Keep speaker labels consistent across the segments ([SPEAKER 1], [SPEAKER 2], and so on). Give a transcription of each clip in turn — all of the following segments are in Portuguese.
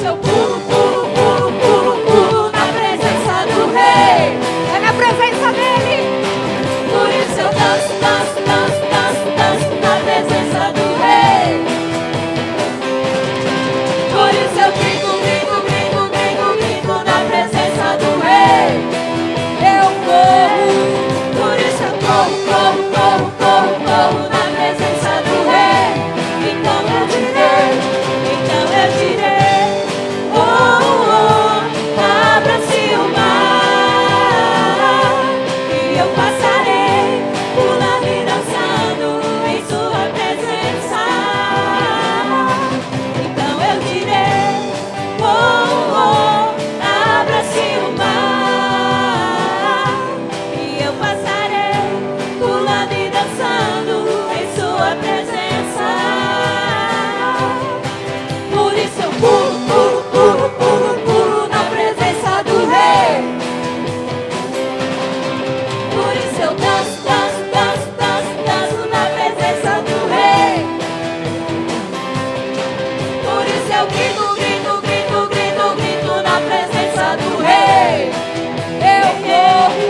[SPEAKER 1] eu pulo, pulo, pulo, pulo, pulo na presença do Rei. É na presença dele. Por isso eu danço, danço, danço, danço, danço na presença do Rei. Por isso eu grito, grito, grito, grito, grito na presença do Rei. Eu corro, por isso eu corro, corro, corro, corro, corro na presença do Rei. Então eu direi, oh, oh, oh, abra-se o mar e eu passarei pulando e dançando em sua presença. Então eu direi, oh, oh, abra-se o mar e eu passarei pulando e dançando em sua presença. Por isso eu pulo, pulo, pulo, pulo, pulo na presença do Rei. Por isso eu danço, danço, danço, danço, danço na presença do Rei. Por isso eu grito, grito, grito, grito, grito na presença do Rei. Eu corro,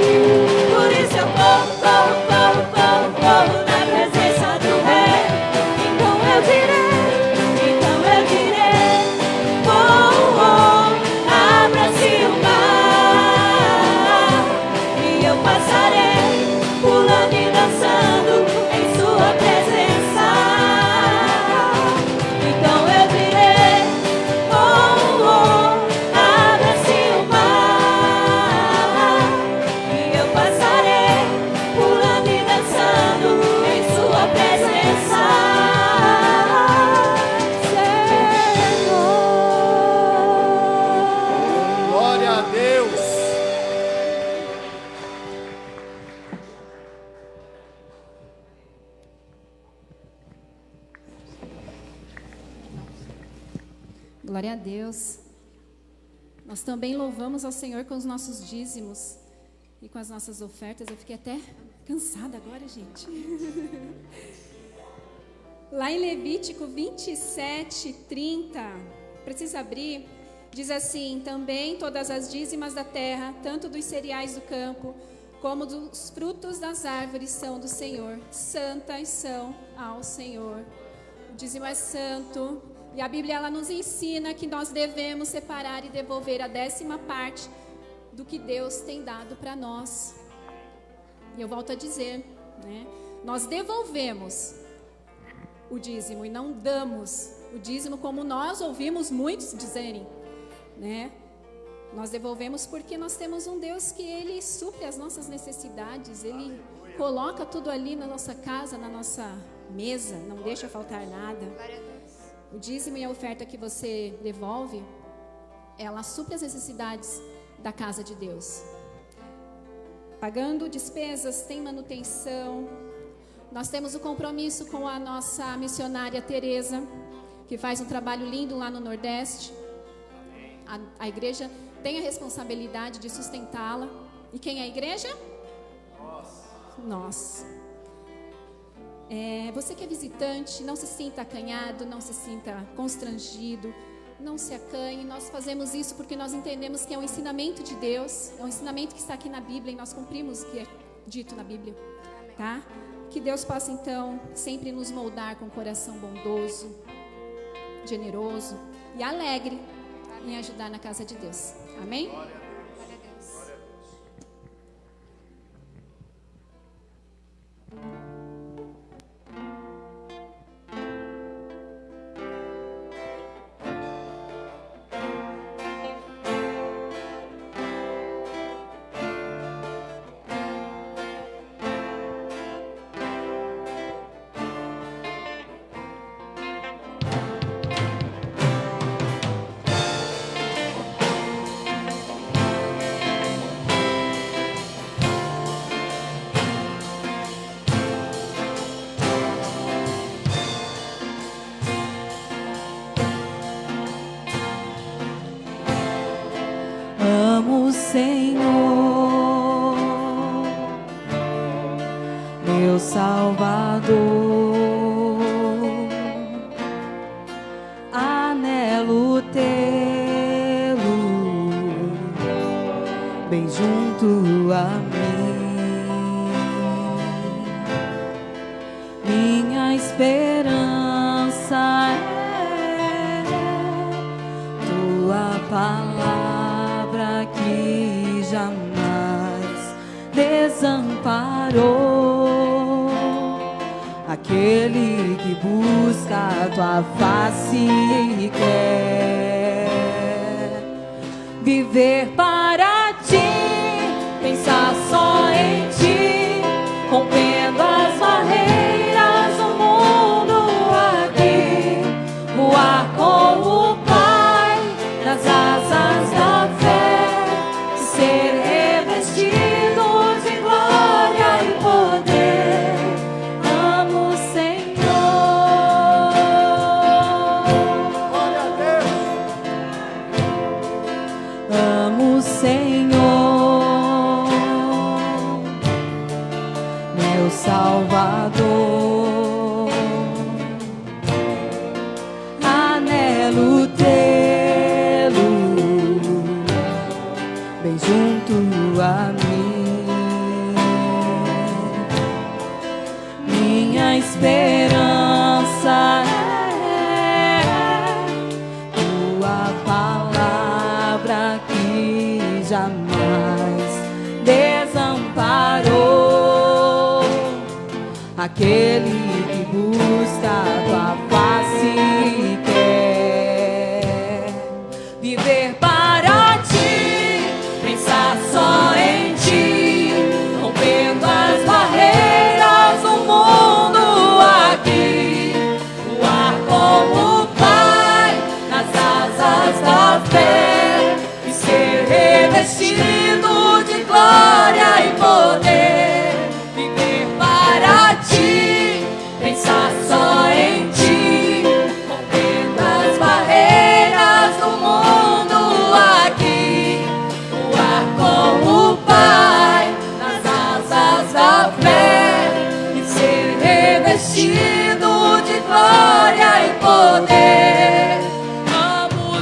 [SPEAKER 1] por isso eu corro, corro, corro, corro, corro na presença do Rei. Então eu direi, oh, oh, abra-se o mar e eu passarei pulando e dançando em sua presença. Então eu direi, oh, oh, abra-se o mar e eu passarei pulando e dançando em sua presença.
[SPEAKER 2] Glória a Deus.
[SPEAKER 3] Glória a Deus. Nós também louvamos ao Senhor com os nossos dízimos e com as nossas ofertas. Eu fiquei até cansada agora, gente. Lá em Levítico 27, 30, precisa abrir, diz assim: também todas as dízimas da terra, tanto dos cereais do campo, como dos frutos das árvores, são do Senhor. Santas são ao Senhor. O dízimo é santo. E a Bíblia ela nos ensina que nós devemos separar e devolver a 10ª parte do que Deus tem dado para nós. E eu volto a dizer, né? Nós devolvemos o dízimo e não damos o dízimo, como nós ouvimos muitos dizerem, né? Nós devolvemos porque nós temos um Deus que Ele supre as nossas necessidades. Ele coloca tudo ali na nossa casa, na nossa mesa, não deixa faltar nada. O dízimo e a oferta que você devolve, ela supre as necessidades da casa de Deus. Pagando despesas, tem manutenção. Nós temos o compromisso com a nossa missionária Tereza, que faz um trabalho lindo lá no Nordeste. A igreja tem a responsabilidade de sustentá-la. E quem é a igreja? Nós. Você que é visitante, não se sinta acanhado, não se sinta constrangido, não se acanhe. Nós fazemos isso porque nós entendemos que é um ensinamento de Deus, é um ensinamento que está aqui na Bíblia e nós cumprimos o que é dito na Bíblia, tá? Que Deus possa então sempre nos moldar com um coração bondoso, generoso e alegre em ajudar na casa de Deus. Amém?
[SPEAKER 1] Senhor, meu Salvador, anelo ter
[SPEAKER 4] bem junto a mim. Minha esperança é tua palavra que jamais desamparou. Aquele que busca a tua face e quer viver para ti, pensar só em ti, rompendo as barreiras do mundo aqui, voar com o Pai nas asas da fé, ser revestido de glória e poder. Amo o Senhor.
[SPEAKER 2] Glória a Deus.
[SPEAKER 4] Amo o Senhor, meu Salvador. Anelo tê-lo bem junto a mim. Minha esperança é tua palavra que jamais desamparou. Aquele que busca a tua face e quer viver para ti, pensar só em ti, rompendo as barreiras do mundo aqui, voar como o Pai nas asas da fé e ser revestido de glória e poder. Viver para ti, pensar só em ti, rompendo as barreiras do mundo aqui, voar com o Pai nas asas da fé e ser revestido de glória e poder. Amo o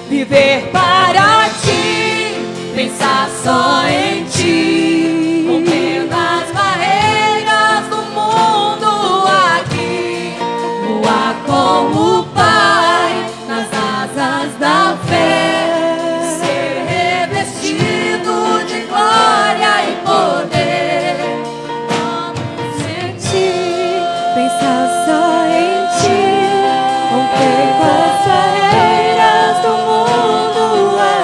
[SPEAKER 4] viver para ti, pensar só em ti, rompendo as barreiras do mundo aqui, voar com o Pai nas asas da fé, ser revestido de glória e poder. Vamos sentir, pensar só em ti, rompendo as barreiras do mundo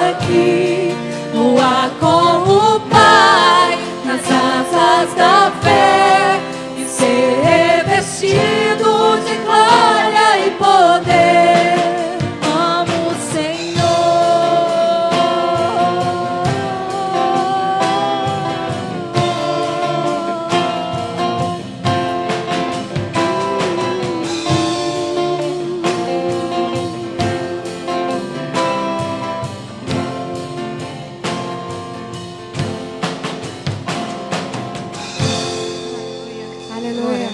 [SPEAKER 4] aqui, voar com o Pai nas asas da fé e ser revestido de glória e poder. Amo o
[SPEAKER 1] Aleluia.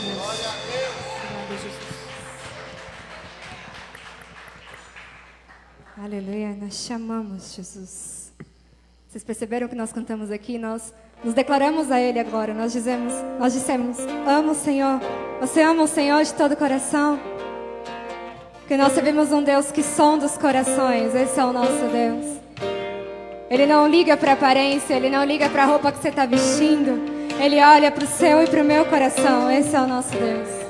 [SPEAKER 1] Aleluia. Nós chamamos Jesus. Vocês perceberam que nós cantamos aqui? Nós nos declaramos a Ele agora. Nós dissemos, amo o Senhor. Você ama o Senhor de todo o coração? Porque nós servimos um Deus que sonda os corações. Esse é o nosso Deus. Ele não liga para a aparência, Ele não liga para a roupa que você está vestindo. Ele olha para o seu e para o meu coração. Esse é o nosso Deus.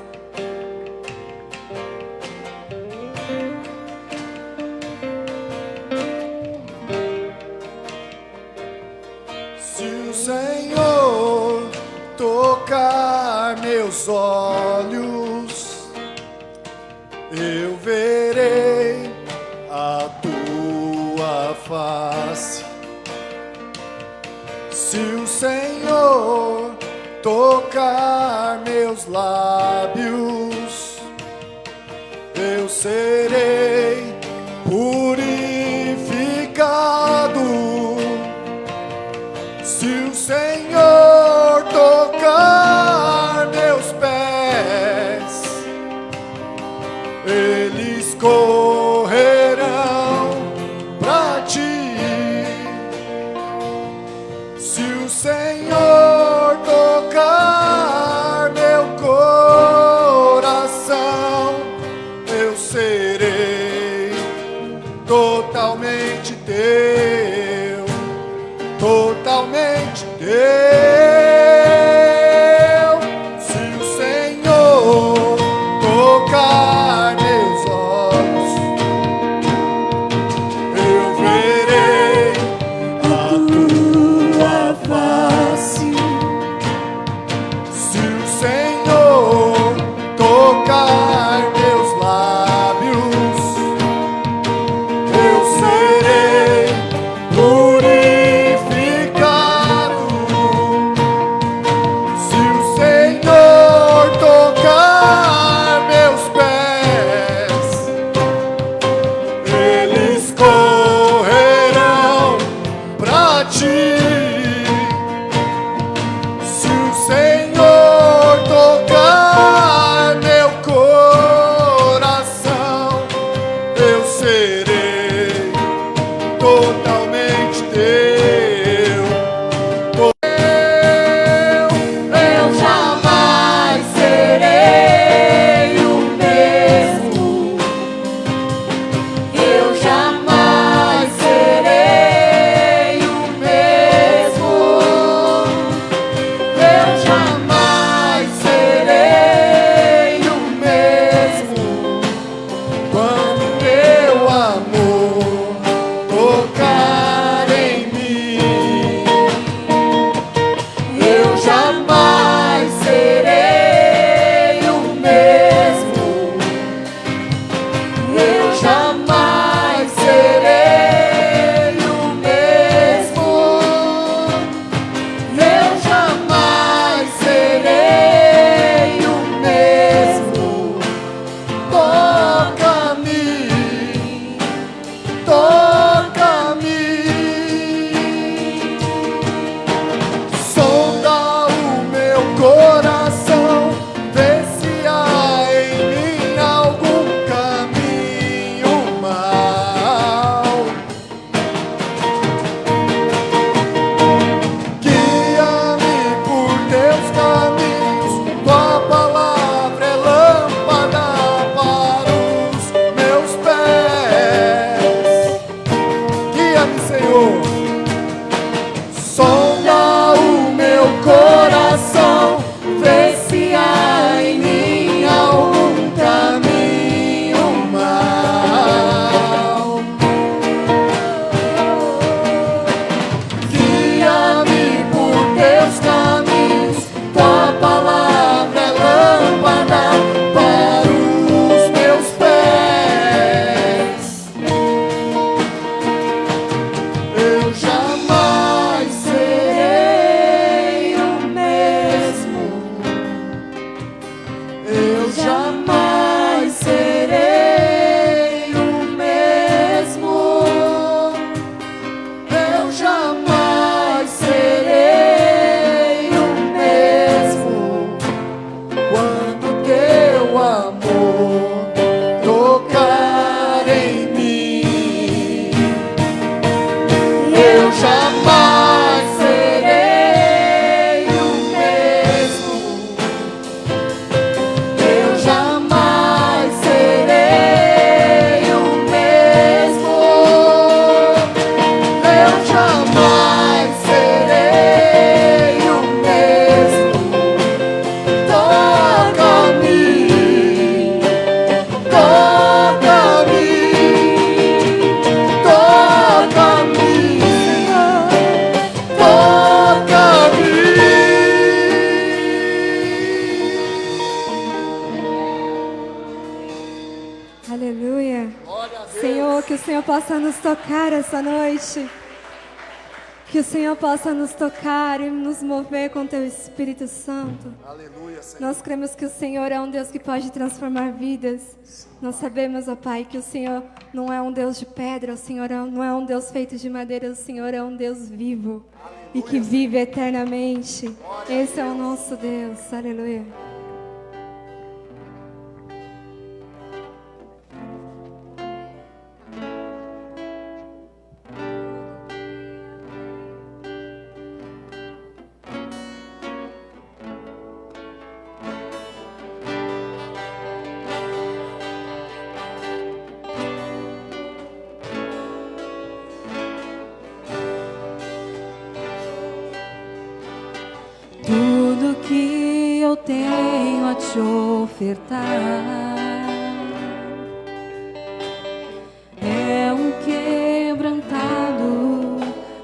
[SPEAKER 2] Se o Senhor tocar meus olhos, eu verei a tua face. Se o Senhor tocar meus lábios, eu serei correrão pra ti. Se o Senhor tocar meu coração, eu serei totalmente teu, totalmente teu. Se o Senhor tocar meus olhos, eu verei a tua face. Se o Senhor tocar meus lábios, eu serei purificado. Se o Senhor tocar meus pés, eles correrão pra ti. Se o Senhor tocar meu coração, eu serei totalmente teu. Eu jamais serei o mesmo. Eu jamais serei o mesmo. Eu jamais serei o mesmo. Quando teu amor tocar em mim, eu jamais serei o mesmo. Eu jamais serei o mesmo. Eu jamais serei o mesmo. Toca-me, toca-me. Sonda o meu coração, vê se há em mim algum caminho mau. Guia-me por teus caminhos, tua palavra é lâmpada para os meus pés. Guia-me, Senhor. Sonda o meu coração, vê se há em mim algum caminho mau. Guia-me por teus caminhos, tua palavra é lâmpada para os meus pés. Eu jamais serei o mesmo. Eu jamais serei o mesmo. Eu jamais serei o mesmo. Quando teu amor tocar em mim, eu jamais serei o mesmo. Eu jamais serei o mesmo. Eu jamais serei o mesmo. Toca-me, toca-me, toca-me, toca-me.
[SPEAKER 5] Aleluia. Senhor, que o Senhor possa nos tocar essa noite. Que o Senhor possa nos tocar e nos mover com Teu Espírito Santo.
[SPEAKER 2] Aleluia, Senhor.
[SPEAKER 5] Nós cremos que o Senhor é um Deus que pode transformar vidas. Nós sabemos, ó Pai, que o Senhor não é um Deus de pedra, o Senhor não é um Deus feito de madeira, o Senhor é um Deus vivo e que vive eternamente. Esse é o nosso Deus. Aleluia.
[SPEAKER 4] tenho a te ofertar é um quebrantado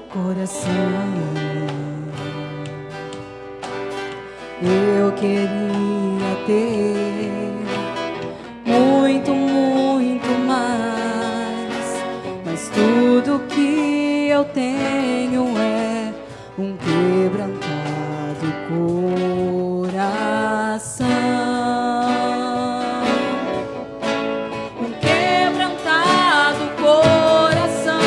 [SPEAKER 4] coração. Eu queria ter muito, muito mais, mas tudo que eu tenho é um quebrantado coração. Um quebrantado coração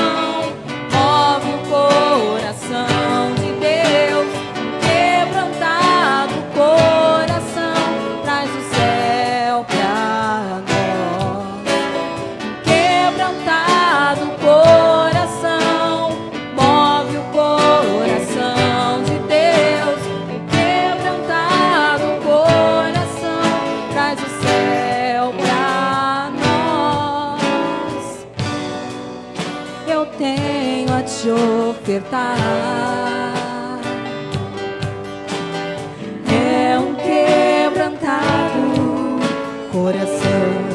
[SPEAKER 4] move o coração de Deus. Um quebrantado coração traz o céu pra nós. Um quebrantado coração move o coração de Deus. Um quebrantado coração traz o céu pra nós. Eu tenho a te ofertar é um quebrantado coração.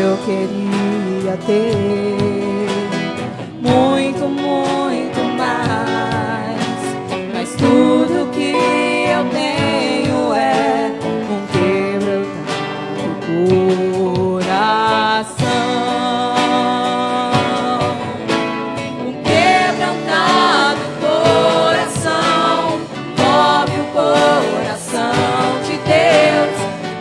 [SPEAKER 4] Eu queria ter muito, muito mais, mas tudo que eu tenho é um quebrantado coração. Um quebrantado coração move o coração de Deus.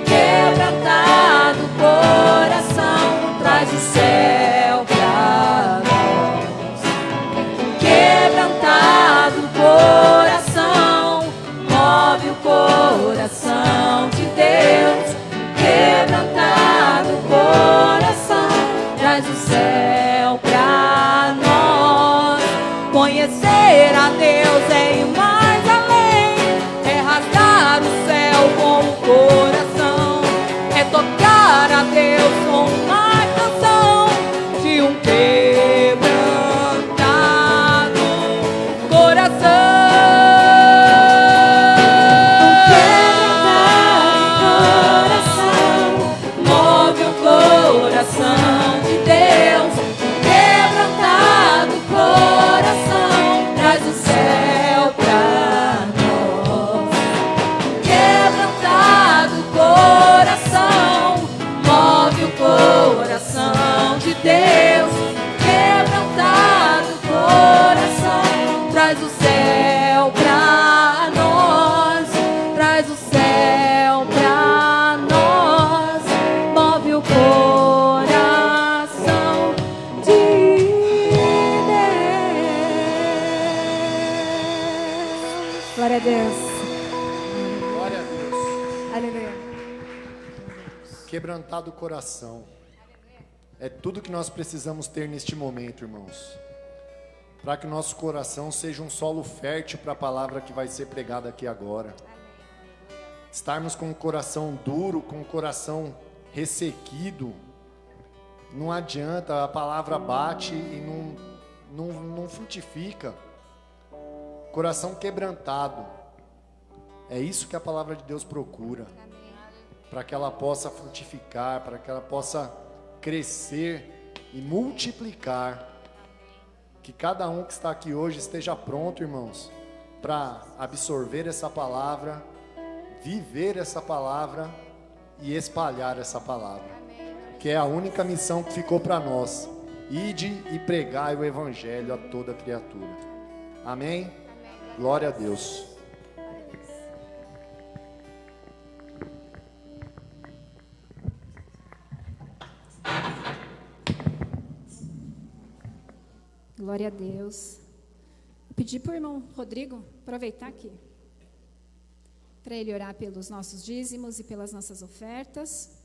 [SPEAKER 4] Quebrantado coração traz o céu pra nós. Quebrantado coração move o coração de Deus. Quebrantado coração traz o céu pra nós. Conhecer a Deus é ir mais além, é rasgar o céu com o coração, é tocar a Deus com uma canção de um quebrantado coração. Move o coração de Deus. Quebrantado coração traz o céu pra nós. Quebrantado coração move o coração de Deus. Quebrantado coração traz o céu pra nós. Traz o céu pra nós. Move o coração de Deus.
[SPEAKER 5] Glória a Deus.
[SPEAKER 2] Glória a Deus.
[SPEAKER 5] Aleluia.
[SPEAKER 2] Quebrantado o coração. É tudo que nós precisamos ter neste momento, irmãos. Para que o nosso coração seja um solo fértil para a palavra que vai ser pregada aqui agora. Estarmos com o coração duro, com o coração ressequido, não adianta, a palavra bate e não frutifica. Coração quebrantado, é isso que a palavra de Deus procura, para que ela possa frutificar, para que ela possa crescer e multiplicar. Que cada um que está aqui hoje esteja pronto, irmãos, para absorver essa palavra, viver essa palavra e espalhar essa palavra, que é a única missão que ficou para nós: ide e pregai o evangelho a toda criatura. Amém? Glória a Deus.
[SPEAKER 3] Glória a Deus. Vou pedir para o irmão Rodrigo aproveitar aqui, para ele orar pelos nossos dízimos e pelas nossas ofertas.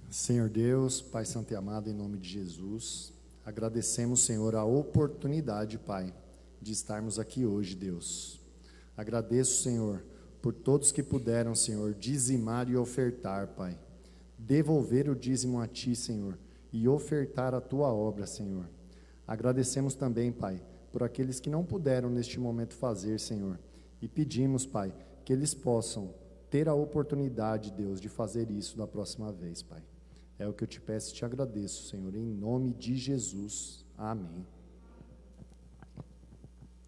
[SPEAKER 2] Senhor Deus, Pai Santo e amado, em nome de Jesus, agradecemos, Senhor, a oportunidade, Pai, de estarmos aqui hoje, Deus. Agradeço, Senhor, por todos que puderam, Senhor, dizimar e ofertar, Pai. Devolver o dízimo a Ti, Senhor, e ofertar a tua obra, Senhor. Agradecemos também, Pai, por aqueles que não puderam neste momento fazer, Senhor, e pedimos, Pai, que eles possam ter a oportunidade, Deus, de fazer isso da próxima vez, Pai. É o que eu te peço e te agradeço, Senhor, em nome de Jesus. Amém.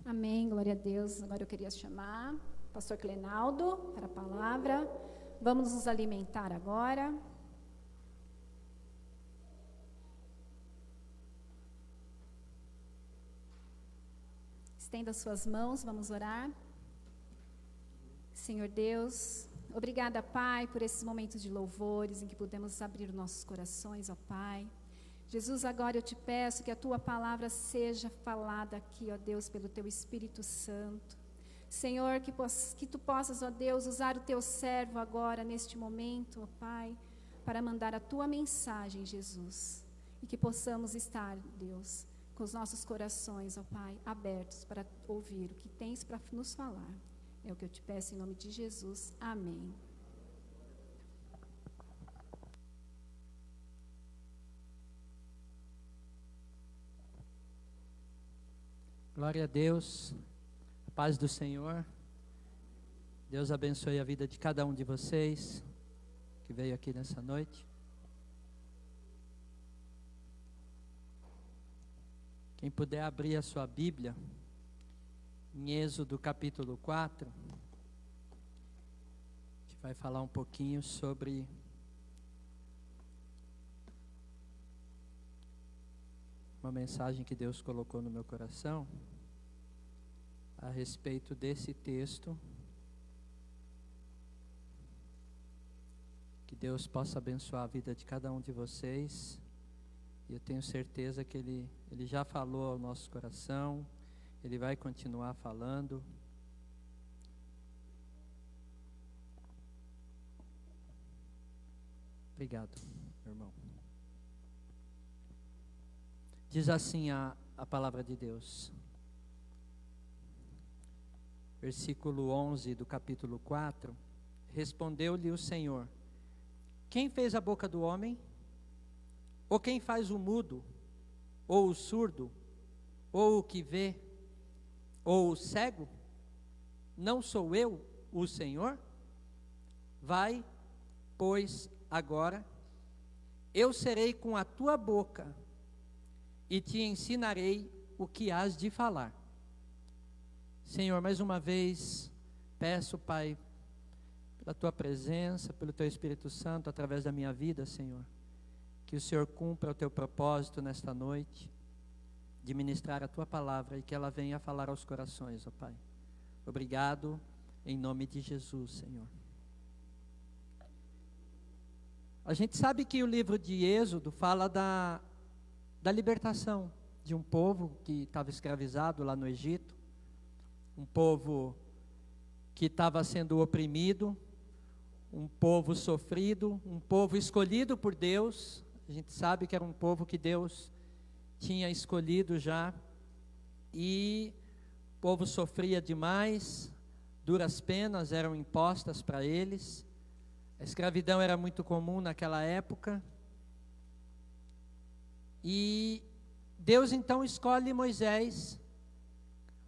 [SPEAKER 3] Amém, glória a Deus. Agora eu queria chamar o pastor Clenaldo para a palavra. Vamos nos alimentar agora. Estenda suas mãos, vamos orar. Senhor Deus, obrigada, Pai, por esses momentos de louvores em que podemos abrir nossos corações, ó Pai. Jesus, agora eu te peço que a tua palavra seja falada aqui, ó Deus, pelo teu Espírito Santo. Senhor, que tu possas, ó Deus, usar o teu servo agora, neste momento, ó Pai, para mandar a tua mensagem, Jesus. E que possamos estar, Deus, com os nossos corações, ó Pai, abertos para ouvir o que tens para nos falar. É o que eu te peço em nome de Jesus. Amém.
[SPEAKER 6] Glória a Deus, a paz do Senhor. Deus abençoe a vida de cada um de vocês que veio aqui nessa noite. Quem puder abrir a sua Bíblia, em Êxodo capítulo 4, a gente vai falar um pouquinho sobre uma mensagem que Deus colocou no meu coração a respeito desse texto. Que Deus possa abençoar a vida de cada um de vocês. E eu tenho certeza que Ele já falou ao nosso coração, Ele vai continuar falando. Obrigado, meu irmão. Diz assim a palavra de Deus. Versículo 11 do capítulo 4. Respondeu-lhe o Senhor: quem fez a boca do homem? Ou quem faz o mudo? Ou o surdo? Ou o que vê? Ou o cego? Não sou eu, o Senhor? Vai, pois, agora, eu serei com a tua boca e te ensinarei o que hás de falar. Senhor, mais uma vez, peço, Pai, pela tua presença, pelo teu Espírito Santo, através da minha vida, Senhor, que o Senhor cumpra o teu propósito nesta noite, de ministrar a tua palavra e que ela venha falar aos corações, ó Pai. Obrigado, em nome de Jesus, Senhor. A gente sabe que o livro de Êxodo fala da libertação de um povo que estava escravizado lá no Egito, um povo que estava sendo oprimido, um povo sofrido, um povo escolhido por Deus. A gente sabe que era um povo que Deus tinha escolhido já, e o povo sofria demais, duras penas eram impostas para eles, a escravidão era muito comum naquela época, e Deus então escolhe Moisés.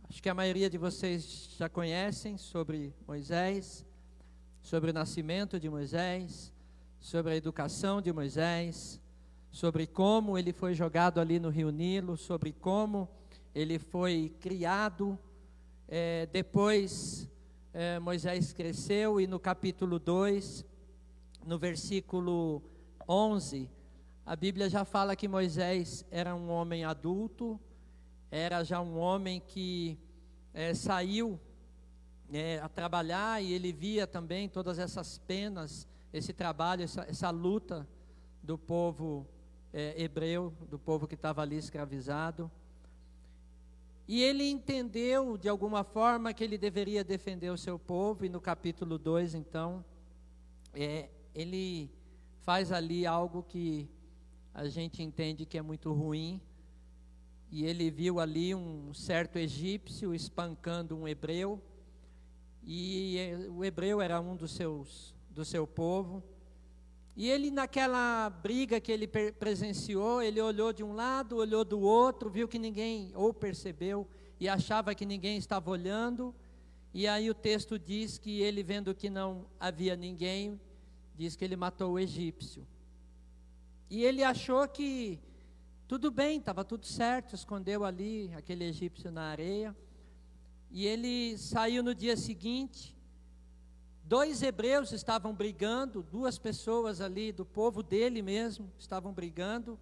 [SPEAKER 6] Acho que a maioria de vocês já conhecem sobre Moisés, sobre o nascimento de Moisés, sobre a educação de Moisés, sobre como ele foi jogado ali no Rio Nilo, sobre como ele foi criado. Depois Moisés cresceu, e no capítulo 2, no versículo 11, a Bíblia já fala que Moisés era um homem adulto, era já um homem que saiu a trabalhar, e ele via também todas essas penas, esse trabalho, essa luta do povo hebreu, do povo que estava ali escravizado. E ele entendeu de alguma forma que ele deveria defender o seu povo, e no capítulo 2 então, ele faz ali algo que a gente entende que é muito ruim, e ele viu ali um certo egípcio espancando um hebreu, e o hebreu era um do seu povo, E ele, naquela briga que ele presenciou, ele olhou de um lado, olhou do outro, viu que ninguém ou percebeu e achava que ninguém estava olhando. E aí o texto diz que ele, vendo que não havia ninguém, diz que ele matou o egípcio. E ele achou que tudo bem, estava tudo certo, escondeu ali aquele egípcio na areia. E ele saiu no dia seguinte. 2 hebreus estavam brigando, 2 pessoas ali do povo dele mesmo estavam brigando.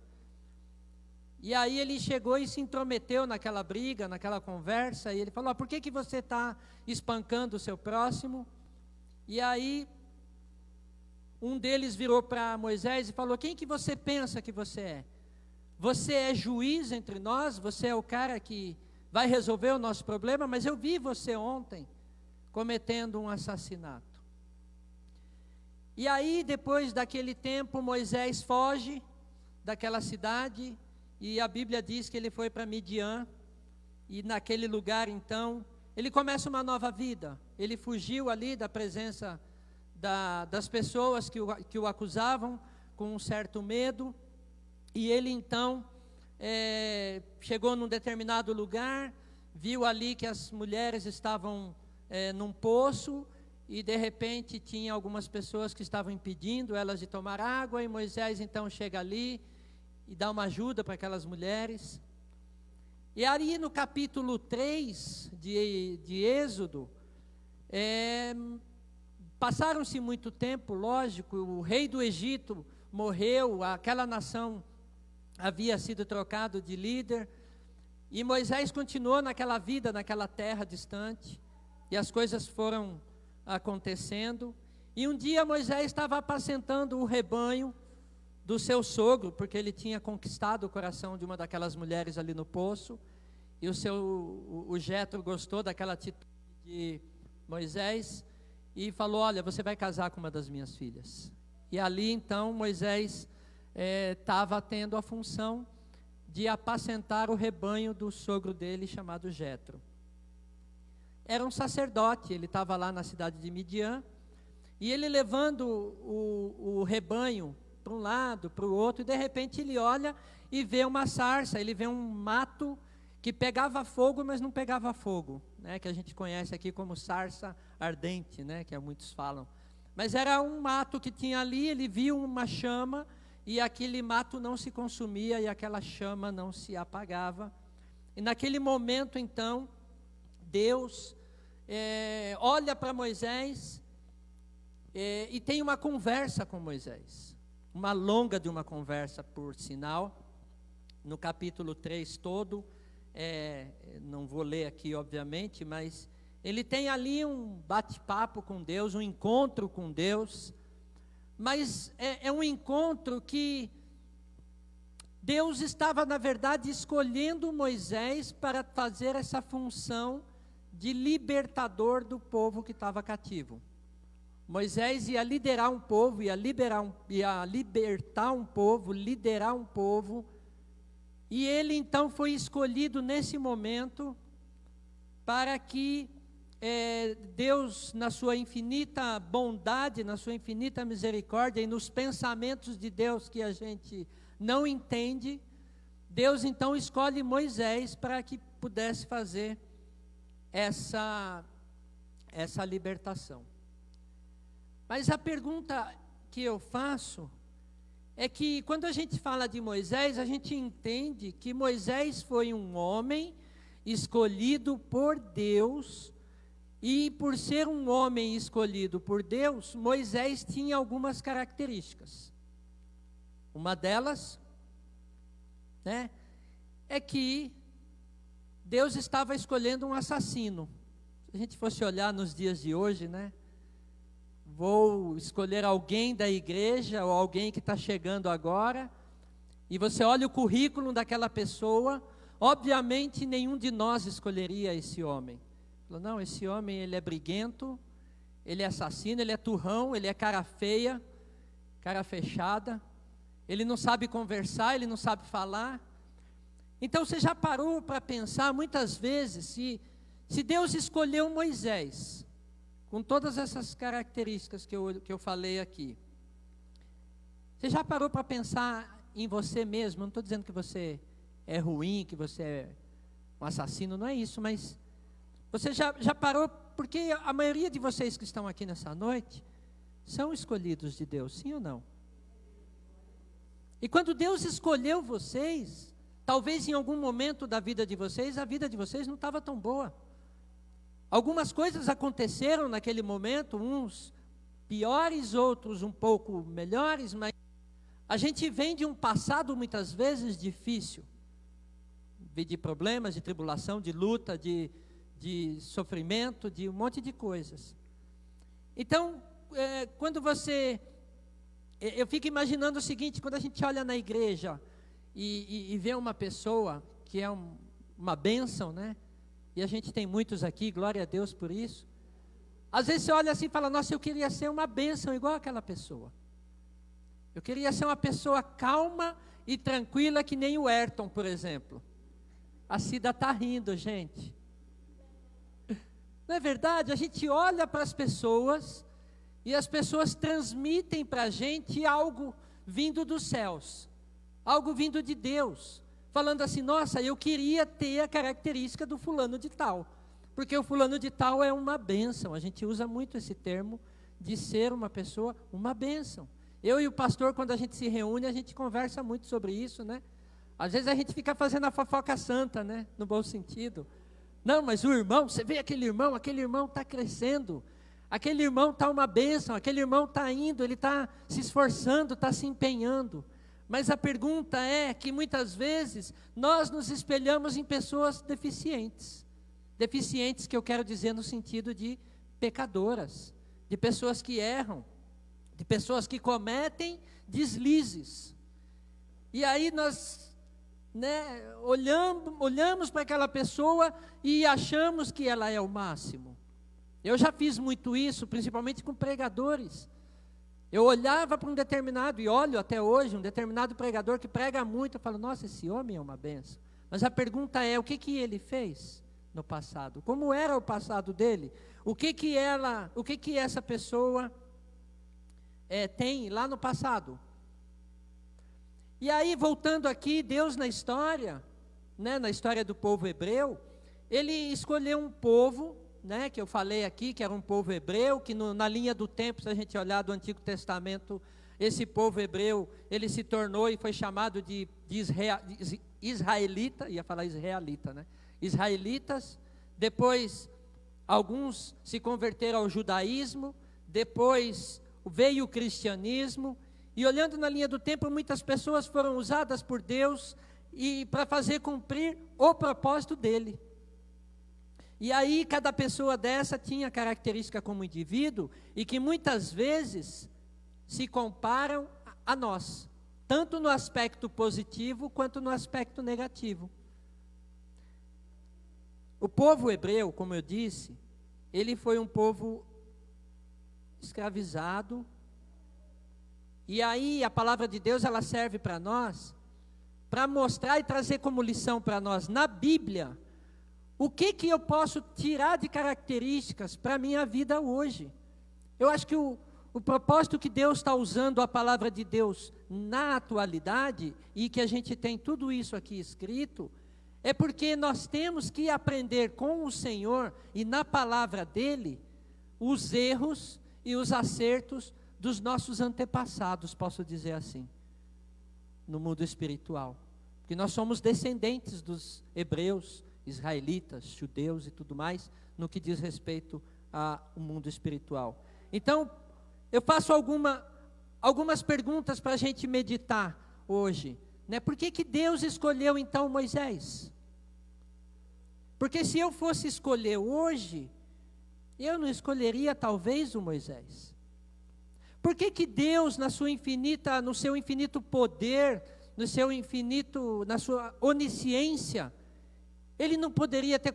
[SPEAKER 6] E aí ele chegou e se intrometeu naquela briga, naquela conversa, e ele falou: por que você está espancando o seu próximo? E aí um deles virou para Moisés e falou: quem que você pensa que você é? Você é juiz entre nós? Você é o cara que vai resolver o nosso problema? Mas eu vi você ontem cometendo um assassinato. E aí, depois daquele tempo, Moisés foge daquela cidade, e a Bíblia diz que ele foi para Midian, e naquele lugar, então, ele começa uma nova vida. Ele fugiu ali da presença das pessoas que o acusavam, com um certo medo, e ele, então, chegou num determinado lugar, viu ali que as mulheres estavam num poço, e de repente tinha algumas pessoas que estavam impedindo elas de tomar água, e Moisés então chega ali e dá uma ajuda para aquelas mulheres. E aí no capítulo 3 de Êxodo, passaram-se muito tempo, lógico, o rei do Egito morreu, aquela nação havia sido trocado de líder, e Moisés continuou naquela vida, naquela terra distante, e as coisas foram acontecendo. E um dia Moisés estava apacentando o rebanho do seu sogro, porque ele tinha conquistado o coração de uma daquelas mulheres ali no poço, e o Jetro gostou daquela atitude de Moisés, e falou: olha, você vai casar com uma das minhas filhas. E ali então Moisés estava tendo a função de apacentar o rebanho do sogro dele, chamado Jetro. Era um sacerdote, ele estava lá na cidade de Midian, e ele levando o rebanho para um lado, para o outro, e de repente ele olha e vê uma sarça, ele vê um mato que pegava fogo, mas não pegava fogo, né, que a gente conhece aqui como sarça ardente, né, que muitos falam. Mas era um mato que tinha ali, ele viu uma chama, e aquele mato não se consumia, e aquela chama não se apagava. E naquele momento, então, Deus olha para Moisés e tem uma conversa com Moisés, uma longa de uma conversa, por sinal, no capítulo 3 todo, não vou ler aqui obviamente, mas ele tem ali um bate-papo com Deus, um encontro com Deus, mas é um encontro que Deus estava, na verdade, escolhendo Moisés para fazer essa função de libertador do povo que estava cativo. Moisés ia liderar um povo, ia libertar um povo, liderar um povo, e ele então foi escolhido nesse momento para que Deus, na sua infinita bondade, na sua infinita misericórdia e nos pensamentos de Deus que a gente não entende, Deus então escolhe Moisés para que pudesse fazer essa libertação. Mas a pergunta que eu faço é que quando a gente fala de Moisés, a gente entende que Moisés foi um homem escolhido por Deus, e por ser um homem escolhido por Deus, Moisés tinha algumas características. Uma delas, né, é que Deus estava escolhendo um assassino. Se a gente fosse olhar nos dias de hoje, né, vou escolher alguém da igreja ou alguém que está chegando agora, e você olha o currículo daquela pessoa, obviamente nenhum de nós escolheria esse homem. Falou: não, esse homem ele é briguento, ele é assassino, ele é turrão, ele é cara feia, cara fechada, ele não sabe conversar, ele não sabe falar. Então você já parou para pensar muitas vezes se Deus escolheu Moisés com todas essas características que eu falei aqui, Você já parou para pensar em você mesmo? Não estou dizendo que você é ruim, que você é um assassino, não é isso, mas você já parou, porque a maioria de vocês que estão aqui nessa noite são escolhidos de Deus, sim ou não? E quando Deus escolheu vocês, talvez em algum momento da vida de vocês, a vida de vocês não estava tão boa. Algumas coisas aconteceram naquele momento, uns piores, outros um pouco melhores, mas a gente vem de um passado muitas vezes difícil, de problemas, de tribulação, de luta, de sofrimento, de um monte de coisas. Então, quando eu fico imaginando o seguinte, quando a gente olha na igreja e vê uma pessoa que é uma bênção, né? E a gente tem muitos aqui, glória a Deus por isso. Às vezes você olha assim e fala, nossa, eu queria ser uma bênção igual aquela pessoa. Eu queria ser uma pessoa calma e tranquila que nem o Ayrton, por exemplo. A Cida está rindo, gente. Não é verdade? A gente olha para as pessoas e as pessoas transmitem para a gente algo vindo dos céus, algo vindo de Deus, falando assim, nossa, eu queria ter a característica do fulano de tal, porque o fulano de tal é uma bênção. A gente usa muito esse termo de ser uma pessoa, uma bênção. Eu e o pastor, quando a gente se reúne, a gente conversa muito sobre isso, né? Às vezes a gente fica fazendo a fofoca santa, né? No bom sentido. Não, mas o irmão, você vê aquele irmão está crescendo, aquele irmão está uma bênção, aquele irmão está indo, ele está se esforçando, está se empenhando. Mas a pergunta é que muitas vezes nós nos espelhamos em pessoas deficientes. Deficientes que eu quero dizer no sentido de pecadoras, de pessoas que erram, de pessoas que cometem deslizes. E aí nós, olhamos para aquela pessoa e achamos que ela é o máximo. Eu já fiz muito isso, principalmente com pregadores. Eu olhava para um determinado, e olho até hoje, um determinado pregador que prega muito, eu falo, nossa, esse homem é uma benção. Mas a pergunta é, o que ele fez no passado? Como era o passado dele? O que essa pessoa tem lá no passado? E aí, voltando aqui, Deus na história, na história do povo hebreu, Ele escolheu um povo, que eu falei aqui, que era um povo hebreu, que na linha do tempo, se a gente olhar do Antigo Testamento, esse povo hebreu, ele se tornou e foi chamado de israelita, ia falar israelita, né? Israelitas. Depois, alguns se converteram ao judaísmo, depois veio o cristianismo, e olhando na linha do tempo, muitas pessoas foram usadas por Deus e para fazer cumprir o propósito dele. E aí cada pessoa dessa tinha característica como indivíduo e que muitas vezes se comparam a nós, tanto no aspecto positivo quanto no aspecto negativo. O povo hebreu, como eu disse, ele foi um povo escravizado. E aí a palavra de Deus, ela serve para nós, para mostrar e trazer como lição para nós, na Bíblia, o que eu posso tirar de características para a minha vida hoje. Eu acho que o propósito que Deus está usando a palavra de Deus na atualidade, e que a gente tem tudo isso aqui escrito, é porque nós temos que aprender com o Senhor e na palavra dEle, os erros e os acertos dos nossos antepassados, posso dizer assim, no mundo espiritual. Porque nós somos descendentes dos hebreus, israelitas, judeus e tudo mais, no que diz respeito ao mundo espiritual. Então, eu faço algumas perguntas para a gente meditar hoje. Por que Deus escolheu então Moisés? Porque se eu fosse escolher hoje, eu não escolheria talvez o Moisés. Por que Deus, no seu infinito poder, na sua onisciência, Ele não poderia ter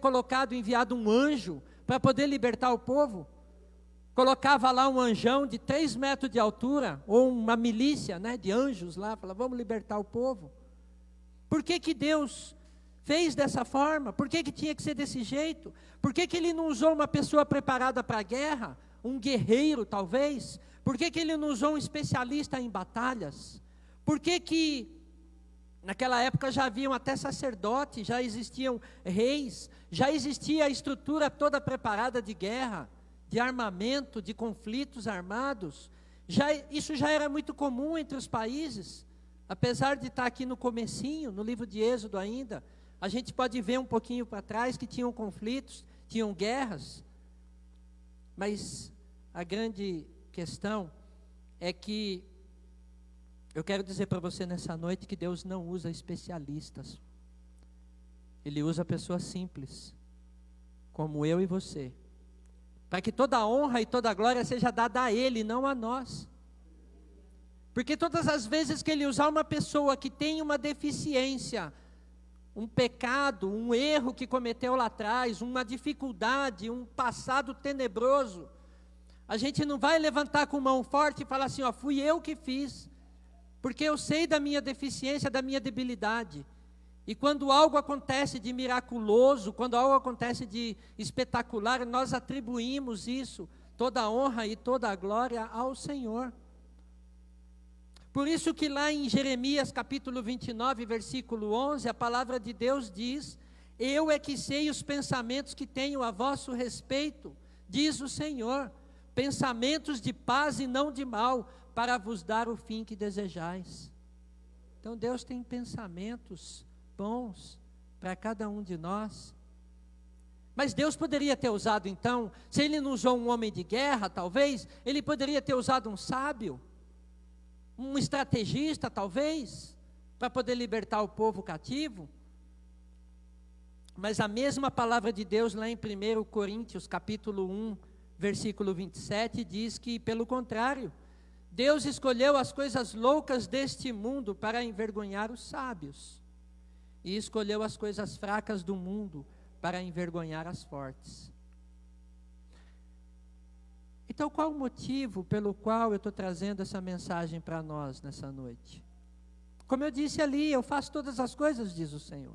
[SPEAKER 6] enviado um anjo para poder libertar o povo? Colocava lá um anjão de 3 metros de altura, ou uma milícia de anjos lá, falava, vamos libertar o povo. Por que Deus fez dessa forma? Por que tinha que ser desse jeito? Por que Ele não usou uma pessoa preparada para a guerra? um guerreiro, talvez? Por que ele não usou um especialista em batalhas? Por que naquela época já haviam até sacerdotes, já existiam reis, já existia a estrutura toda preparada de guerra, de armamento, de conflitos armados? Isso já era muito comum entre os países. Apesar de estar aqui no comecinho, no livro de Êxodo ainda, a gente pode ver um pouquinho para trás que tinham conflitos, tinham guerras. Mas a grande questão é que eu quero dizer para você nessa noite que Deus não usa especialistas. Ele usa pessoas simples, como eu e você, para que toda a honra e toda a glória seja dada a Ele, não a nós. Porque todas as vezes que Ele usar uma pessoa que tem uma deficiência, um pecado, um erro que cometeu lá atrás, uma dificuldade, um passado tenebroso, a gente não vai levantar com mão forte e falar assim, ó, fui eu que fiz, porque eu sei da minha deficiência, da minha debilidade. E quando algo acontece de miraculoso, quando algo acontece de espetacular, nós atribuímos isso, toda a honra e toda a glória ao Senhor. Por isso que lá em Jeremias capítulo 29, versículo 11, a palavra de Deus diz, eu é que sei os pensamentos que tenho a vosso respeito, diz o Senhor, pensamentos de paz e não de mal, para vos dar o fim que desejais. Então Deus tem pensamentos bons para cada um de nós. Mas Deus poderia ter usado então, se Ele não usou um homem de guerra, talvez, Ele poderia ter usado um sábio, um estrategista, talvez, para poder libertar o povo cativo. Mas a mesma palavra de Deus lá em 1 Coríntios, capítulo 1, versículo 27, diz que, pelo contrário, Deus escolheu as coisas loucas deste mundo para envergonhar os sábios, e escolheu as coisas fracas do mundo para envergonhar as fortes. Então, qual o motivo pelo qual eu estou trazendo essa mensagem para nós nessa noite? Como eu disse ali, eu faço todas as coisas, diz o Senhor.